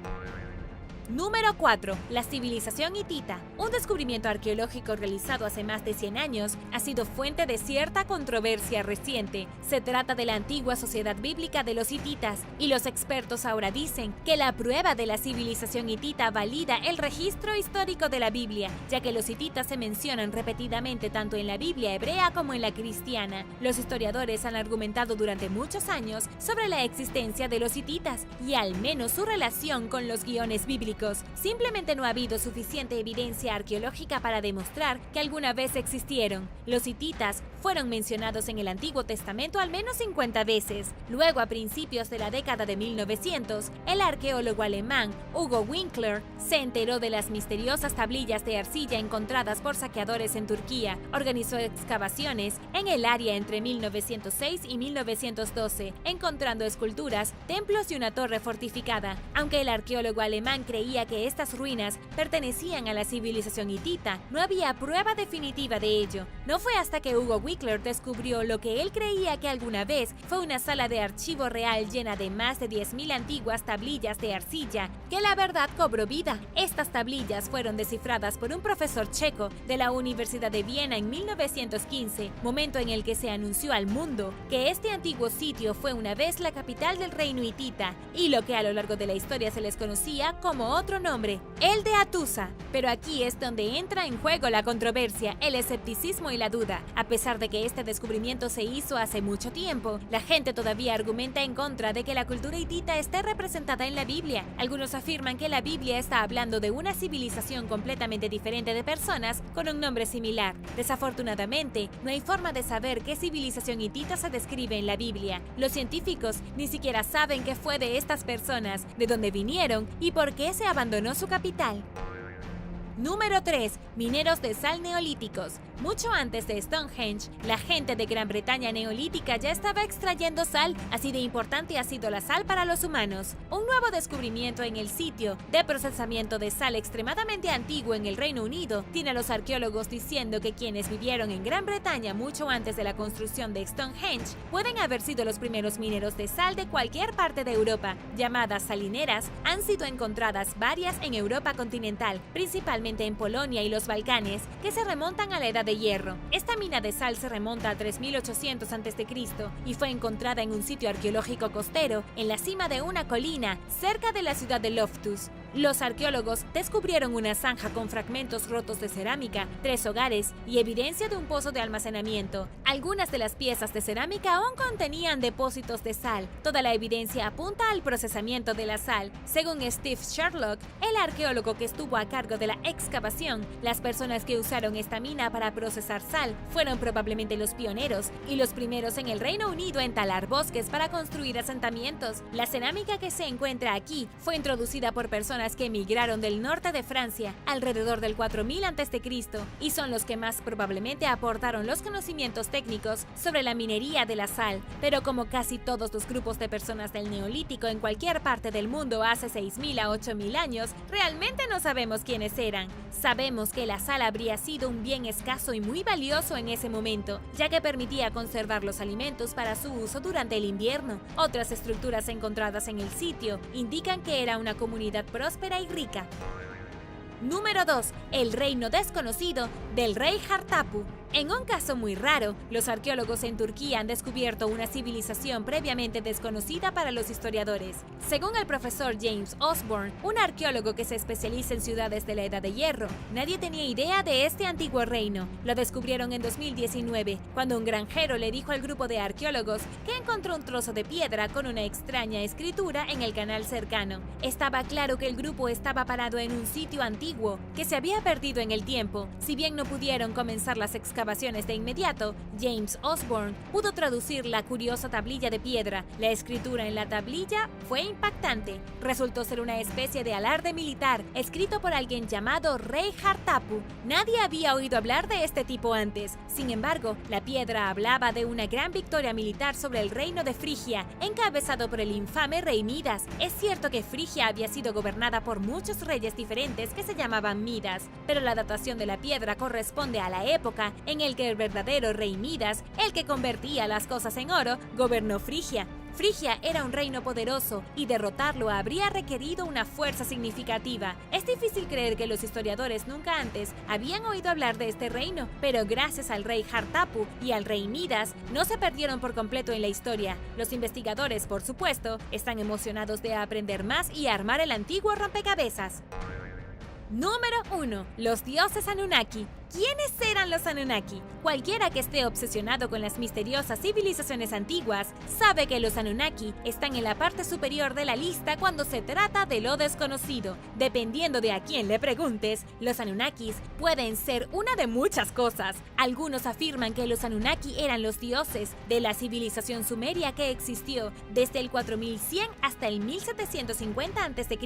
Número 4. La civilización hitita. Un descubrimiento arqueológico realizado hace más de 100 años ha sido fuente de cierta controversia reciente. Se trata de la antigua sociedad bíblica de los hititas, y los expertos ahora dicen que la prueba de la civilización hitita valida el registro histórico de la Biblia, ya que los hititas se mencionan repetidamente tanto en la Biblia hebrea como en la cristiana. Los historiadores han argumentado durante muchos años sobre la existencia de los hititas y al menos su relación con los guiones bíblicos científicos. Simplemente no ha habido suficiente evidencia arqueológica para demostrar que alguna vez existieron. Los hititas fueron mencionados en el Antiguo Testamento al menos 50 veces. Luego, a principios de la década de 1900, el arqueólogo alemán Hugo Winkler se enteró de las misteriosas tablillas de arcilla encontradas por saqueadores en Turquía. Organizó excavaciones en el área entre 1906 y 1912, encontrando esculturas, templos y una torre fortificada. Aunque el arqueólogo alemán creía que estas ruinas pertenecían a la civilización hitita, no había prueba definitiva de ello. No fue hasta que Hugo Winkler descubrió lo que él creía que alguna vez fue una sala de archivo real llena de más de 10.000 antiguas tablillas de arcilla que la verdad cobró vida. Estas tablillas fueron descifradas por un profesor checo de la Universidad de Viena en 1915, momento en el que se anunció al mundo que este antiguo sitio fue una vez la capital del reino hitita y lo que a lo largo de la historia se les conocía como otro nombre, el de Hattusa. Pero aquí es donde entra en juego la controversia, el escepticismo y la duda. A pesar de que este descubrimiento se hizo hace mucho tiempo, la gente todavía argumenta en contra de que la cultura hitita esté representada en la Biblia. Algunos afirman que la Biblia está hablando de una civilización completamente diferente de personas con un nombre similar. Desafortunadamente, no hay forma de saber qué civilización hitita se describe en la Biblia. Los científicos ni siquiera saben qué fue de estas personas, de dónde vinieron y por qué se abandonó su capital. Número 3. Mineros de sal neolíticos. Mucho antes de Stonehenge, la gente de Gran Bretaña neolítica ya estaba extrayendo sal, así de importante ha sido la sal para los humanos. Un nuevo descubrimiento en el sitio de procesamiento de sal extremadamente antiguo en el Reino Unido tiene a los arqueólogos diciendo que quienes vivieron en Gran Bretaña mucho antes de la construcción de Stonehenge pueden haber sido los primeros mineros de sal de cualquier parte de Europa. Llamadas salineras, han sido encontradas varias en Europa continental, principalmente en Polonia y los Balcanes, que se remontan a la Edad de Hierro. Esta mina de sal se remonta a 3800 a.C. y fue encontrada en un sitio arqueológico costero en la cima de una colina cerca de la ciudad de Loftus. Los arqueólogos descubrieron una zanja con fragmentos rotos de cerámica, 3 hogares y evidencia de un pozo de almacenamiento. Algunas de las piezas de cerámica aún contenían depósitos de sal. Toda la evidencia apunta al procesamiento de la sal. Según Steve Sherlock, el arqueólogo que estuvo a cargo de la excavación, las personas que usaron esta mina para procesar sal fueron probablemente los pioneros y los primeros en el Reino Unido en talar bosques para construir asentamientos. La cerámica que se encuentra aquí fue introducida por personas que emigraron del norte de Francia alrededor del 4000 a.C. y son los que más probablemente aportaron los conocimientos técnicos sobre la minería de la sal. Pero como casi todos los grupos de personas del Neolítico en cualquier parte del mundo hace 6000 a 8000 años, realmente no sabemos quiénes eran. Sabemos que la sal habría sido un bien escaso y muy valioso en ese momento, ya que permitía conservar los alimentos para su uso durante el invierno. Otras estructuras encontradas en el sitio indican que era una comunidad próspera y rica. Número 2. El reino desconocido del rey Hartapu. En un caso muy raro, los arqueólogos en Turquía han descubierto una civilización previamente desconocida para los historiadores. Según el profesor James Osborne, un arqueólogo que se especializa en ciudades de la Edad de Hierro, nadie tenía idea de este antiguo reino. Lo descubrieron en 2019, cuando un granjero le dijo al grupo de arqueólogos que encontró un trozo de piedra con una extraña escritura en el canal cercano. Estaba claro que el grupo estaba parado en un sitio antiguo que se había perdido en el tiempo. Si bien no pudieron comenzar las excavaciones de inmediato, James Osborne pudo traducir la curiosa tablilla de piedra. La escritura en la tablilla fue impactante. Resultó ser una especie de alarde militar, escrito por alguien llamado Rey Hartapu. Nadie había oído hablar de este tipo antes. Sin embargo, la piedra hablaba de una gran victoria militar sobre el reino de Frigia, encabezado por el infame rey Midas. Es cierto que Frigia había sido gobernada por muchos reyes diferentes que se llamaban Midas, pero la datación de la piedra corresponde a la época en el que el verdadero rey Midas, el que convertía las cosas en oro, gobernó Frigia. Frigia era un reino poderoso y derrotarlo habría requerido una fuerza significativa. Es difícil creer que los historiadores nunca antes habían oído hablar de este reino, pero gracias al rey Hartapu y al rey Midas no se perdieron por completo en la historia. Los investigadores, por supuesto, están emocionados de aprender más y armar el antiguo rompecabezas. Número 1. Los dioses Anunnaki. ¿Quiénes eran los Anunnaki? Cualquiera que esté obsesionado con las misteriosas civilizaciones antiguas sabe que los Anunnaki están en la parte superior de la lista cuando se trata de lo desconocido. Dependiendo de a quién le preguntes, los Anunnakis pueden ser una de muchas cosas. Algunos afirman que los Anunnaki eran los dioses de la civilización sumeria que existió desde el 4100 hasta el 1750 a.C.,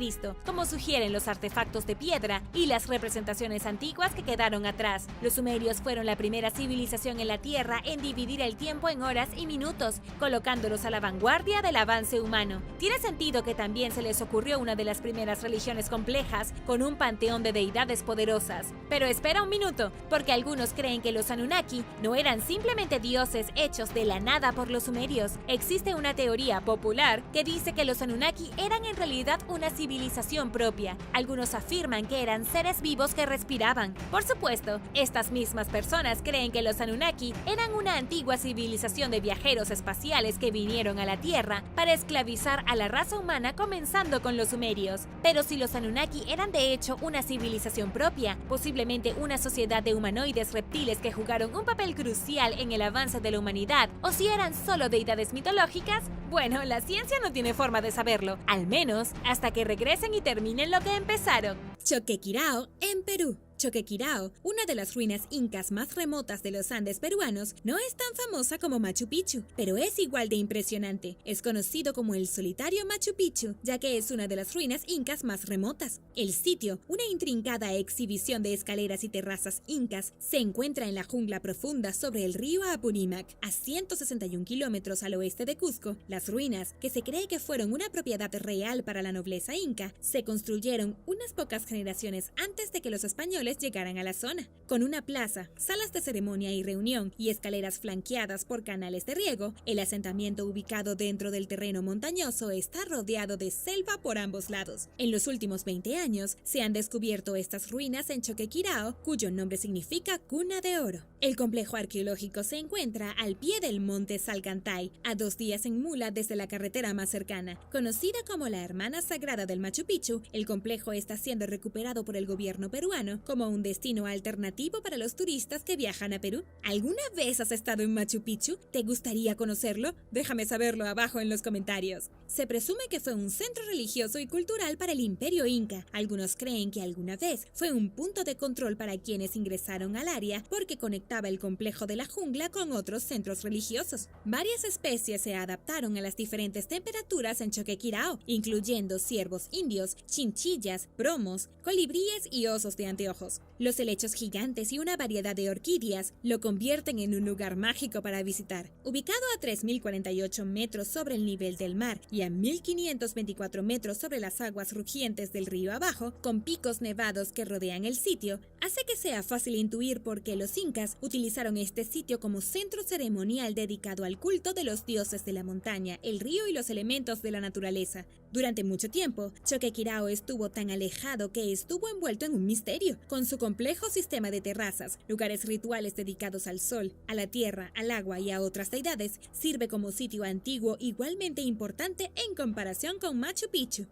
como sugieren los artefactos de piedra y las representaciones antiguas que quedaron atrás. Los sumerios fueron la primera civilización en la Tierra en dividir el tiempo en horas y minutos, colocándolos a la vanguardia del avance humano. Tiene sentido que también se les ocurrió una de las primeras religiones complejas, con un panteón de deidades poderosas. Pero espera un minuto, porque algunos creen que los Anunnaki no eran simplemente dioses hechos de la nada por los sumerios. Existe una teoría popular que dice que los Anunnaki eran en realidad una civilización propia. Algunos afirman que eran seres vivos que respiraban. Por supuesto, estas mismas personas creen que los Anunnaki eran una antigua civilización de viajeros espaciales que vinieron a la Tierra para esclavizar a la raza humana, comenzando con los sumerios. Pero si los Anunnaki eran de hecho una civilización propia, posiblemente una sociedad de humanoides reptiles que jugaron un papel crucial en el avance de la humanidad, o si eran solo deidades mitológicas, bueno, la ciencia no tiene forma de saberlo, al menos hasta que regresen y terminen lo que empezaron. Choquequirao, en Perú. Choquequirao, una de las ruinas incas más remotas de los Andes peruanos, no es tan famosa como Machu Picchu, pero es igual de impresionante. Es conocido como el solitario Machu Picchu, ya que es una de las ruinas incas más remotas. El sitio, una intrincada exhibición de escaleras y terrazas incas, se encuentra en la jungla profunda sobre el río Apurímac, a 161 kilómetros al oeste de Cusco. Las ruinas, que se cree que fueron una propiedad real para la nobleza inca, se construyeron unas pocas generaciones antes de que los españoles llegaran a la zona. Con una plaza, salas de ceremonia y reunión y escaleras flanqueadas por canales de riego, el asentamiento ubicado dentro del terreno montañoso está rodeado de selva por ambos lados. En los últimos 20 años se han descubierto estas ruinas en Choquequirao, cuyo nombre significa cuna de oro. El complejo arqueológico se encuentra al pie del monte Salcantay, a 2 días en mula desde la carretera más cercana. Conocida como la hermana sagrada del Machu Picchu, el complejo está siendo recuperado por el gobierno peruano como un destino alternativo para los turistas que viajan a Perú. ¿Alguna vez has estado en Machu Picchu? ¿Te gustaría conocerlo? Déjame saberlo abajo en los comentarios. Se presume que fue un centro religioso y cultural para el Imperio Inca. Algunos creen que alguna vez fue un punto de control para quienes ingresaron al área porque conectaba el complejo de la jungla con otros centros religiosos. Varias especies se adaptaron a las diferentes temperaturas en Choquequirao, incluyendo ciervos indios, chinchillas, bromos, colibríes y osos de anteojos. Los helechos gigantes y una variedad de orquídeas lo convierten en un lugar mágico para visitar. Ubicado a 3.048 metros sobre el nivel del mar y a 1.524 metros sobre las aguas rugientes del río abajo, con picos nevados que rodean el sitio, hace que sea fácil intuir por qué los incas utilizaron este sitio como centro ceremonial dedicado al culto de los dioses de la montaña, el río y los elementos de la naturaleza. Durante mucho tiempo, Choquequirao estuvo tan alejado que estuvo envuelto en un misterio, con su complejo sistema de terrazas, lugares rituales dedicados al sol, a la tierra, al agua y a otras deidades. Sirve como sitio antiguo igualmente importante en comparación con Machu Picchu.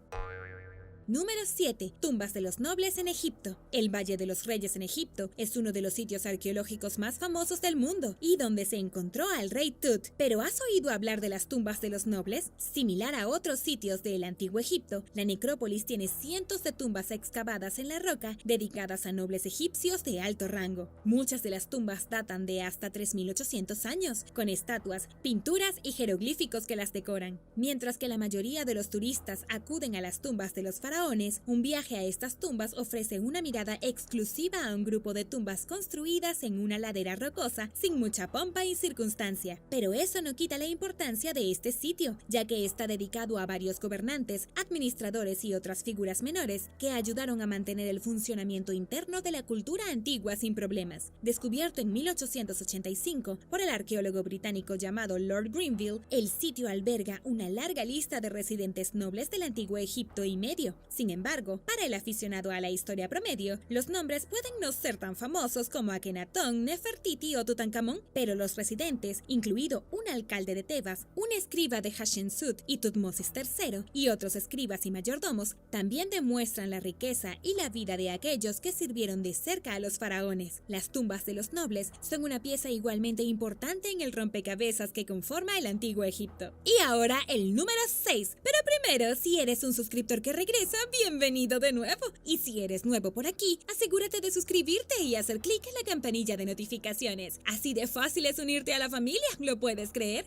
Número 7. Tumbas de los nobles en Egipto. El Valle de los Reyes en Egipto es uno de los sitios arqueológicos más famosos del mundo y donde se encontró al rey Tut. ¿Pero has oído hablar de las tumbas de los nobles? Similar a otros sitios del antiguo Egipto, la necrópolis tiene cientos de tumbas excavadas en la roca dedicadas a nobles egipcios de alto rango. Muchas de las tumbas datan de hasta 3.800 años, con estatuas, pinturas y jeroglíficos que las decoran. Mientras que la mayoría de los turistas acuden a las tumbas de los faraones, un viaje a estas tumbas ofrece una mirada exclusiva a un grupo de tumbas construidas en una ladera rocosa sin mucha pompa y circunstancia. Pero eso no quita la importancia de este sitio, ya que está dedicado a varios gobernantes, administradores y otras figuras menores que ayudaron a mantener el funcionamiento interno de la cultura antigua sin problemas. Descubierto en 1885 por el arqueólogo británico llamado Lord Grenville, el sitio alberga una larga lista de residentes nobles del antiguo Egipto y Medio. Sin embargo, para el aficionado a la historia promedio, los nombres pueden no ser tan famosos como Akenatón, Nefertiti o Tutankamón, pero los residentes, incluido un alcalde de Tebas, un escriba de Hatshepsut y Tutmosis III, y otros escribas y mayordomos, también demuestran la riqueza y la vida de aquellos que sirvieron de cerca a los faraones. Las tumbas de los nobles son una pieza igualmente importante en el rompecabezas que conforma el antiguo Egipto. Y ahora el número 6. Pero primero, si eres un suscriptor que regresa, bienvenido de nuevo. Y si eres nuevo por aquí, asegúrate de suscribirte y hacer clic en la campanilla de notificaciones. Así de fácil es unirte a la familia, ¿lo puedes creer?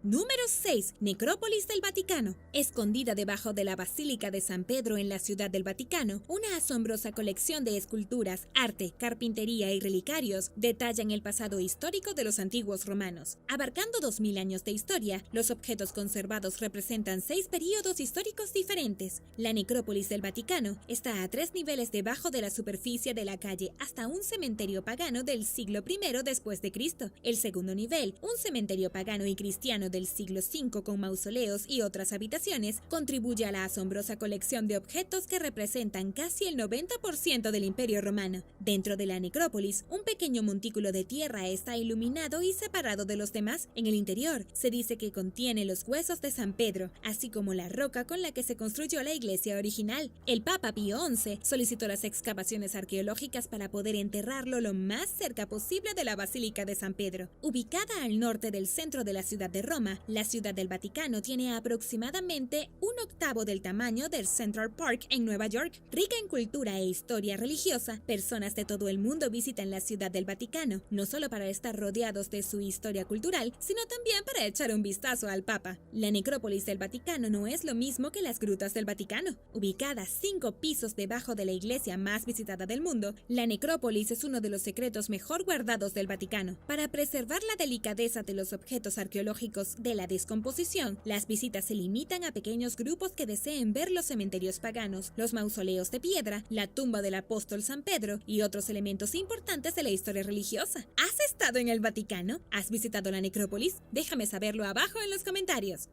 Número 6. Necrópolis del Vaticano. Escondida debajo de la Basílica de San Pedro en la Ciudad del Vaticano, una asombrosa colección de esculturas, arte, carpintería y relicarios detallan el pasado histórico de los antiguos romanos. Abarcando 2000 años de historia, los objetos conservados representan 6 períodos históricos diferentes. La Necrópolis del Vaticano está a 3 niveles debajo de la superficie de la calle hasta un cementerio pagano del siglo I después de Cristo. El segundo nivel, un cementerio pagano y cristiano del siglo V con mausoleos y otras habitaciones, contribuye a la asombrosa colección de objetos que representan casi el 90% del Imperio Romano. Dentro de la necrópolis, un pequeño montículo de tierra está iluminado y separado de los demás. En el interior, se dice que contiene los huesos de San Pedro, así como la roca con la que se construyó la iglesia original. El Papa Pío XI solicitó las excavaciones arqueológicas para poder enterrarlo lo más cerca posible de la Basílica de San Pedro. Ubicada al norte del centro de la ciudad de Roma, la Ciudad del Vaticano tiene aproximadamente 1/8 del tamaño del Central Park en Nueva York. Rica en cultura e historia religiosa, personas de todo el mundo visitan la Ciudad del Vaticano, no solo para estar rodeados de su historia cultural, sino también para echar un vistazo al Papa. La necrópolis del Vaticano no es lo mismo que las grutas del Vaticano. Ubicada 5 pisos debajo de la iglesia más visitada del mundo, la necrópolis es uno de los secretos mejor guardados del Vaticano. Para preservar la delicadeza de los objetos arqueológicos de la descomposición, las visitas se limitan a pequeños grupos que deseen ver los cementerios paganos, los mausoleos de piedra, la tumba del apóstol San Pedro y otros elementos importantes de la historia religiosa. ¿Has estado en el Vaticano? ¿Has visitado la necrópolis? Déjame saberlo abajo en los comentarios.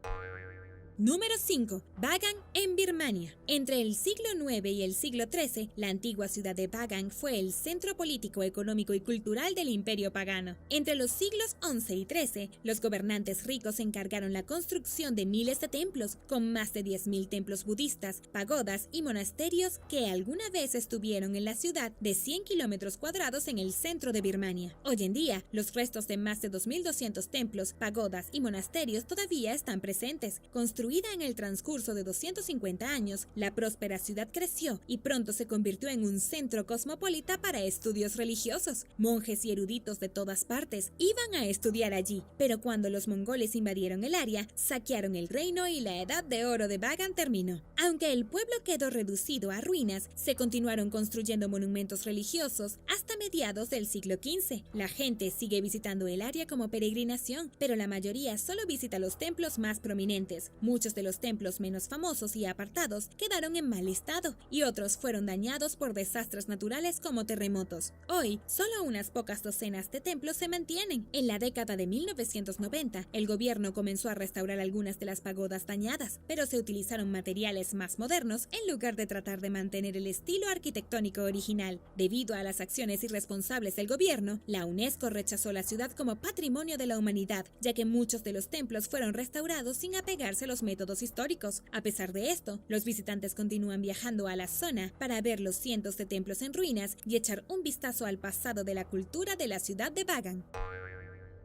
Número 5. Bagan en Birmania. Entre el siglo IX y el siglo XIII, la antigua ciudad de Bagan fue el centro político, económico y cultural del imperio pagano. Entre los siglos XI y XIII, los gobernantes ricos encargaron la construcción de miles de templos, con más de 10.000 templos budistas, pagodas y monasterios que alguna vez estuvieron en la ciudad de 100 kilómetros cuadrados en el centro de Birmania. Hoy en día, los restos de más de 2.200 templos, pagodas y monasterios todavía están presentes. Construida en el transcurso de 250 años, la próspera ciudad creció y pronto se convirtió en un centro cosmopolita para estudios religiosos. Monjes y eruditos de todas partes iban a estudiar allí, pero cuando los mongoles invadieron el área, saquearon el reino y la edad de oro de Bagan terminó. Aunque el pueblo quedó reducido a ruinas, se continuaron construyendo monumentos religiosos hasta mediados del siglo XV. La gente sigue visitando el área como peregrinación, pero la mayoría solo visita los templos más prominentes. Muchos de los templos menos famosos y apartados quedaron en mal estado y otros fueron dañados por desastres naturales como terremotos. Hoy, solo unas pocas docenas de templos se mantienen. En la década de 1990, el gobierno comenzó a restaurar algunas de las pagodas dañadas, pero se utilizaron materiales más modernos en lugar de tratar de mantener el estilo arquitectónico original. Debido a las acciones irresponsables del gobierno, la UNESCO rechazó la ciudad como Patrimonio de la Humanidad, ya que muchos de los templos fueron restaurados sin apegarse a los métodos históricos. A pesar de esto, los visitantes continúan viajando a la zona para ver los cientos de templos en ruinas y echar un vistazo al pasado de la cultura de la ciudad de Bagan.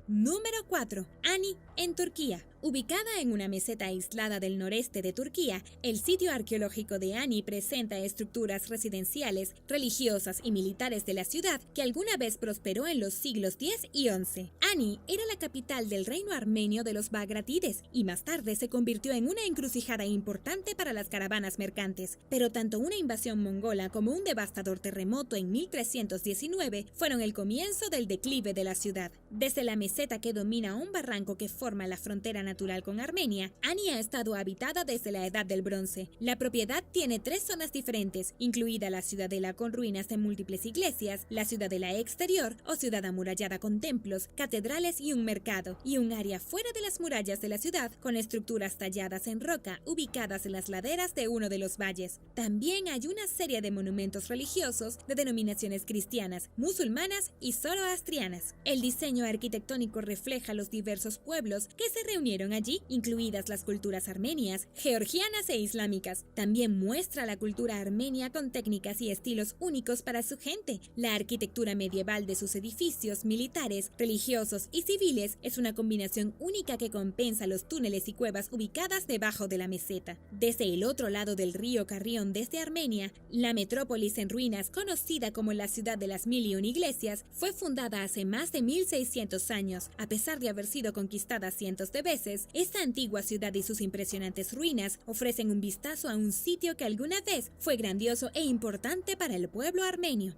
Número 4. Ani, en Turquía. Ubicada en una meseta aislada del noreste de Turquía, el sitio arqueológico de Ani presenta estructuras residenciales, religiosas y militares de la ciudad que alguna vez prosperó en los siglos X y XI. Ani era la capital del reino armenio de los Bagrátides y más tarde se convirtió en una encrucijada importante para las caravanas mercantes, pero tanto una invasión mongola como un devastador terremoto en 1319 fueron el comienzo del declive de la ciudad. Desde la meseta que domina un barranco que forma la frontera natural con Armenia, Ani ha estado habitada desde la Edad del Bronce. La propiedad tiene 3 zonas diferentes, incluida la ciudadela con ruinas de múltiples iglesias, la ciudadela exterior o ciudad amurallada con templos, catedrales y un mercado, y un área fuera de las murallas de la ciudad con estructuras talladas en roca ubicadas en las laderas de uno de los valles. También hay una serie de monumentos religiosos de denominaciones cristianas, musulmanas y zoroastrianas. El diseño arquitectónico refleja los diversos pueblos que se reunieron allí, incluidas las culturas armenias, georgianas e islámicas. También muestra la cultura armenia con técnicas y estilos únicos para su gente. La arquitectura medieval de sus edificios militares, religiosos y civiles es una combinación única que compensa los túneles y cuevas ubicadas debajo de la meseta. Desde el otro lado del río Carrión desde Armenia, la metrópolis en ruinas conocida como la ciudad de las 1001 iglesias fue fundada hace más de 1600 años. A pesar de haber sido conquistada cientos de veces, esta antigua ciudad y sus impresionantes ruinas ofrecen un vistazo a un sitio que alguna vez fue grandioso e importante para el pueblo armenio.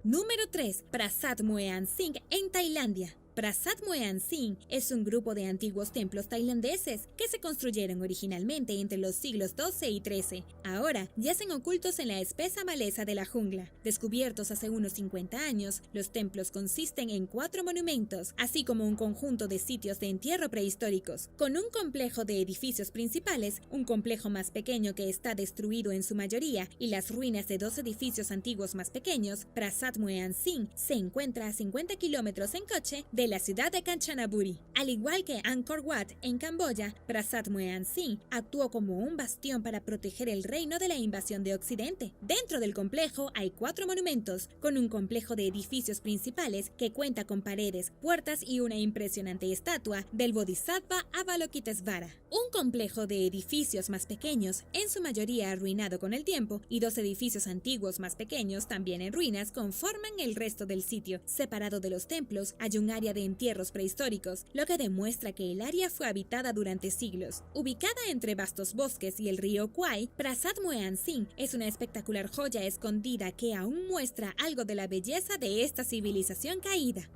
Número 3. Prasat Mueang Singh en Tailandia. Prasat Mueang Singh es un grupo de antiguos templos tailandeses que se construyeron originalmente entre los siglos XII y XIII. Ahora yacen ocultos en la espesa maleza de la jungla. Descubiertos hace unos 50 años, los templos consisten en 4 monumentos, así como un conjunto de sitios de entierro prehistóricos, con un complejo de edificios principales, un complejo más pequeño que está destruido en su mayoría y las ruinas de 2 edificios antiguos más pequeños. Prasat Mueang Singh se encuentra a 50 kilómetros en coche de la ciudad de Kanchanaburi. Al igual que Angkor Wat en Camboya, Prasat Mueang Singh actuó como un bastión para proteger el reino de la invasión de Occidente. Dentro del complejo hay 4 monumentos, con un complejo de edificios principales que cuenta con paredes, puertas y una impresionante estatua del Bodhisattva Avalokitesvara. Un complejo de edificios más pequeños, en su mayoría arruinado con el tiempo, y 2 edificios antiguos más pequeños, también en ruinas, conforman el resto del sitio. Separado de los templos, hay un área de entierros prehistóricos, lo que demuestra que el área fue habitada durante siglos. Ubicada entre vastos bosques y el río Kwai, Prasat Mueang Singh es una espectacular joya escondida que aún muestra algo de la belleza de esta civilización caída.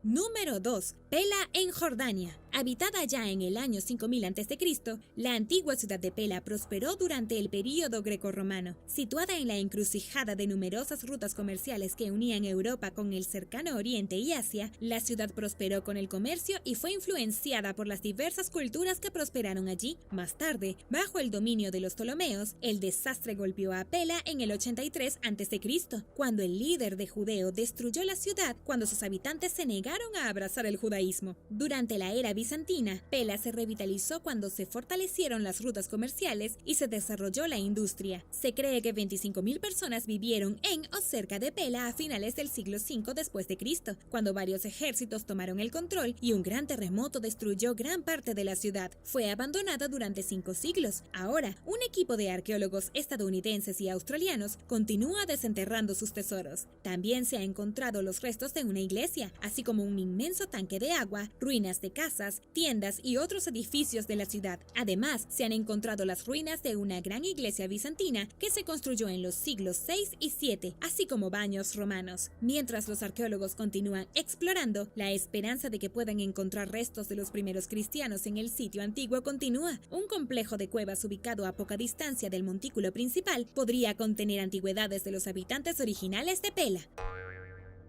Número 2. Pela en Jordania. Habitada ya en el año 5000 a.C., la antigua ciudad de Pela prosperó durante el período grecorromano. Situada en la encrucijada de numerosas rutas comerciales que unían Europa con el cercano Oriente y Asia, la ciudad prosperó con el comercio y fue influenciada por las diversas culturas que prosperaron allí. Más tarde, bajo el dominio de los Ptolomeos, el desastre golpeó a Pela en el 83 a.C., cuando el líder de Judeo destruyó la ciudad cuando sus habitantes se negaron a abrazar el judaísmo. Durante la era bizantina, Pela se revitalizó cuando se fortalecieron las rutas comerciales y se desarrolló la industria. Se cree que 25.000 personas vivieron en o cerca de Pela a finales del siglo V después de Cristo, cuando varios ejércitos tomaron el control y un gran terremoto destruyó gran parte de la ciudad. Fue abandonada durante 5 siglos. Ahora, un equipo de arqueólogos estadounidenses y australianos continúa desenterrando sus tesoros. También se han encontrado los restos de una iglesia, así como un inmenso tanque de agua, ruinas de casas, tiendas y otros edificios de la ciudad. Además, se han encontrado las ruinas de una gran iglesia bizantina que se construyó en los siglos VI y VII, así como baños romanos. Mientras los arqueólogos continúan explorando, la esperanza de que puedan encontrar restos de los primeros cristianos en el sitio antiguo continúa. Un complejo de cuevas ubicado a poca distancia del montículo principal podría contener antigüedades de los habitantes originales de Pela.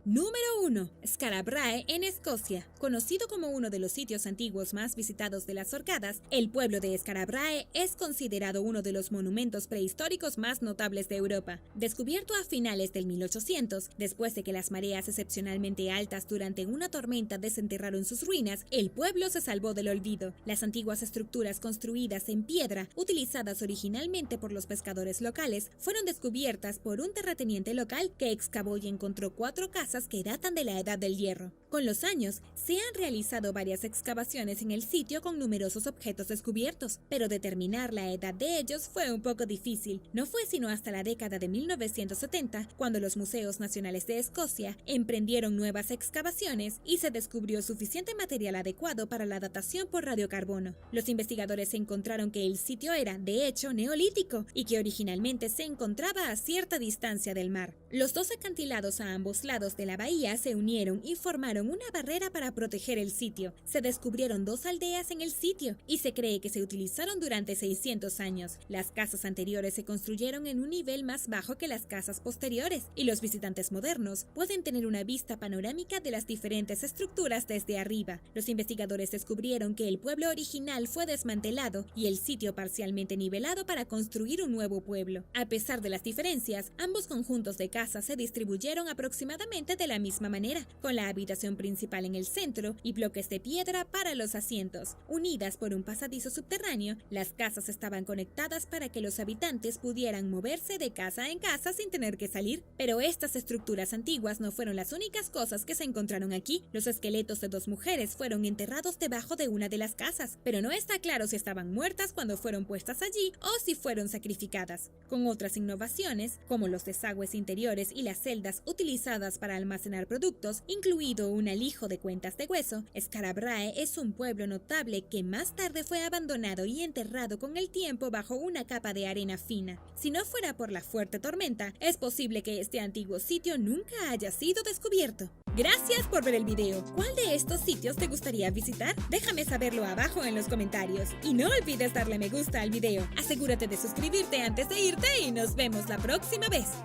Número 1. Skara Brae en Escocia. Conocido como uno de los sitios antiguos más visitados de las Orcadas, el pueblo de Skara Brae es considerado uno de los monumentos prehistóricos más notables de Europa. Descubierto a finales del 1800, después de que las mareas excepcionalmente altas durante una tormenta desenterraron sus ruinas, el pueblo se salvó del olvido. Las antiguas estructuras construidas en piedra, utilizadas originalmente por los pescadores locales, fueron descubiertas por un terrateniente local que excavó y encontró 4 casas que datan de la Edad del Hierro. Con los años, se han realizado varias excavaciones en el sitio con numerosos objetos descubiertos, pero determinar la edad de ellos fue un poco difícil. No fue sino hasta la década de 1970 cuando los museos nacionales de Escocia emprendieron nuevas excavaciones y se descubrió suficiente material adecuado para la datación por radiocarbono. Los investigadores encontraron que el sitio era, de hecho, neolítico y que originalmente se encontraba a cierta distancia del mar. Los dos acantilados a ambos lados de la bahía se unieron y formaron una barrera para proteger el sitio. Se descubrieron 2 aldeas en el sitio y se cree que se utilizaron durante 600 años. Las casas anteriores se construyeron en un nivel más bajo que las casas posteriores y los visitantes modernos pueden tener una vista panorámica de las diferentes estructuras desde arriba. Los investigadores descubrieron que el pueblo original fue desmantelado y el sitio parcialmente nivelado para construir un nuevo pueblo. A pesar de las diferencias, ambos conjuntos de casas se distribuyeron aproximadamente de la misma manera, con la habitación principal en el centro y bloques de piedra para los asientos. Unidas por un pasadizo subterráneo, las casas estaban conectadas para que los habitantes pudieran moverse de casa en casa sin tener que salir. Pero estas estructuras antiguas no fueron las únicas cosas que se encontraron aquí. Los esqueletos de 2 mujeres fueron enterrados debajo de una de las casas, pero no está claro si estaban muertas cuando fueron puestas allí o si fueron sacrificadas. Con otras innovaciones, como los desagües interiores y las celdas utilizadas para almacenar productos, incluido un alijo de cuentas de hueso, Skarabrae es un pueblo notable que más tarde fue abandonado y enterrado con el tiempo bajo una capa de arena fina. Si no fuera por la fuerte tormenta, es posible que este antiguo sitio nunca haya sido descubierto. Gracias por ver el video. ¿Cuál de estos sitios te gustaría visitar? Déjame saberlo abajo en los comentarios. Y no olvides darle me gusta al video. Asegúrate de suscribirte antes de irte y nos vemos la próxima vez.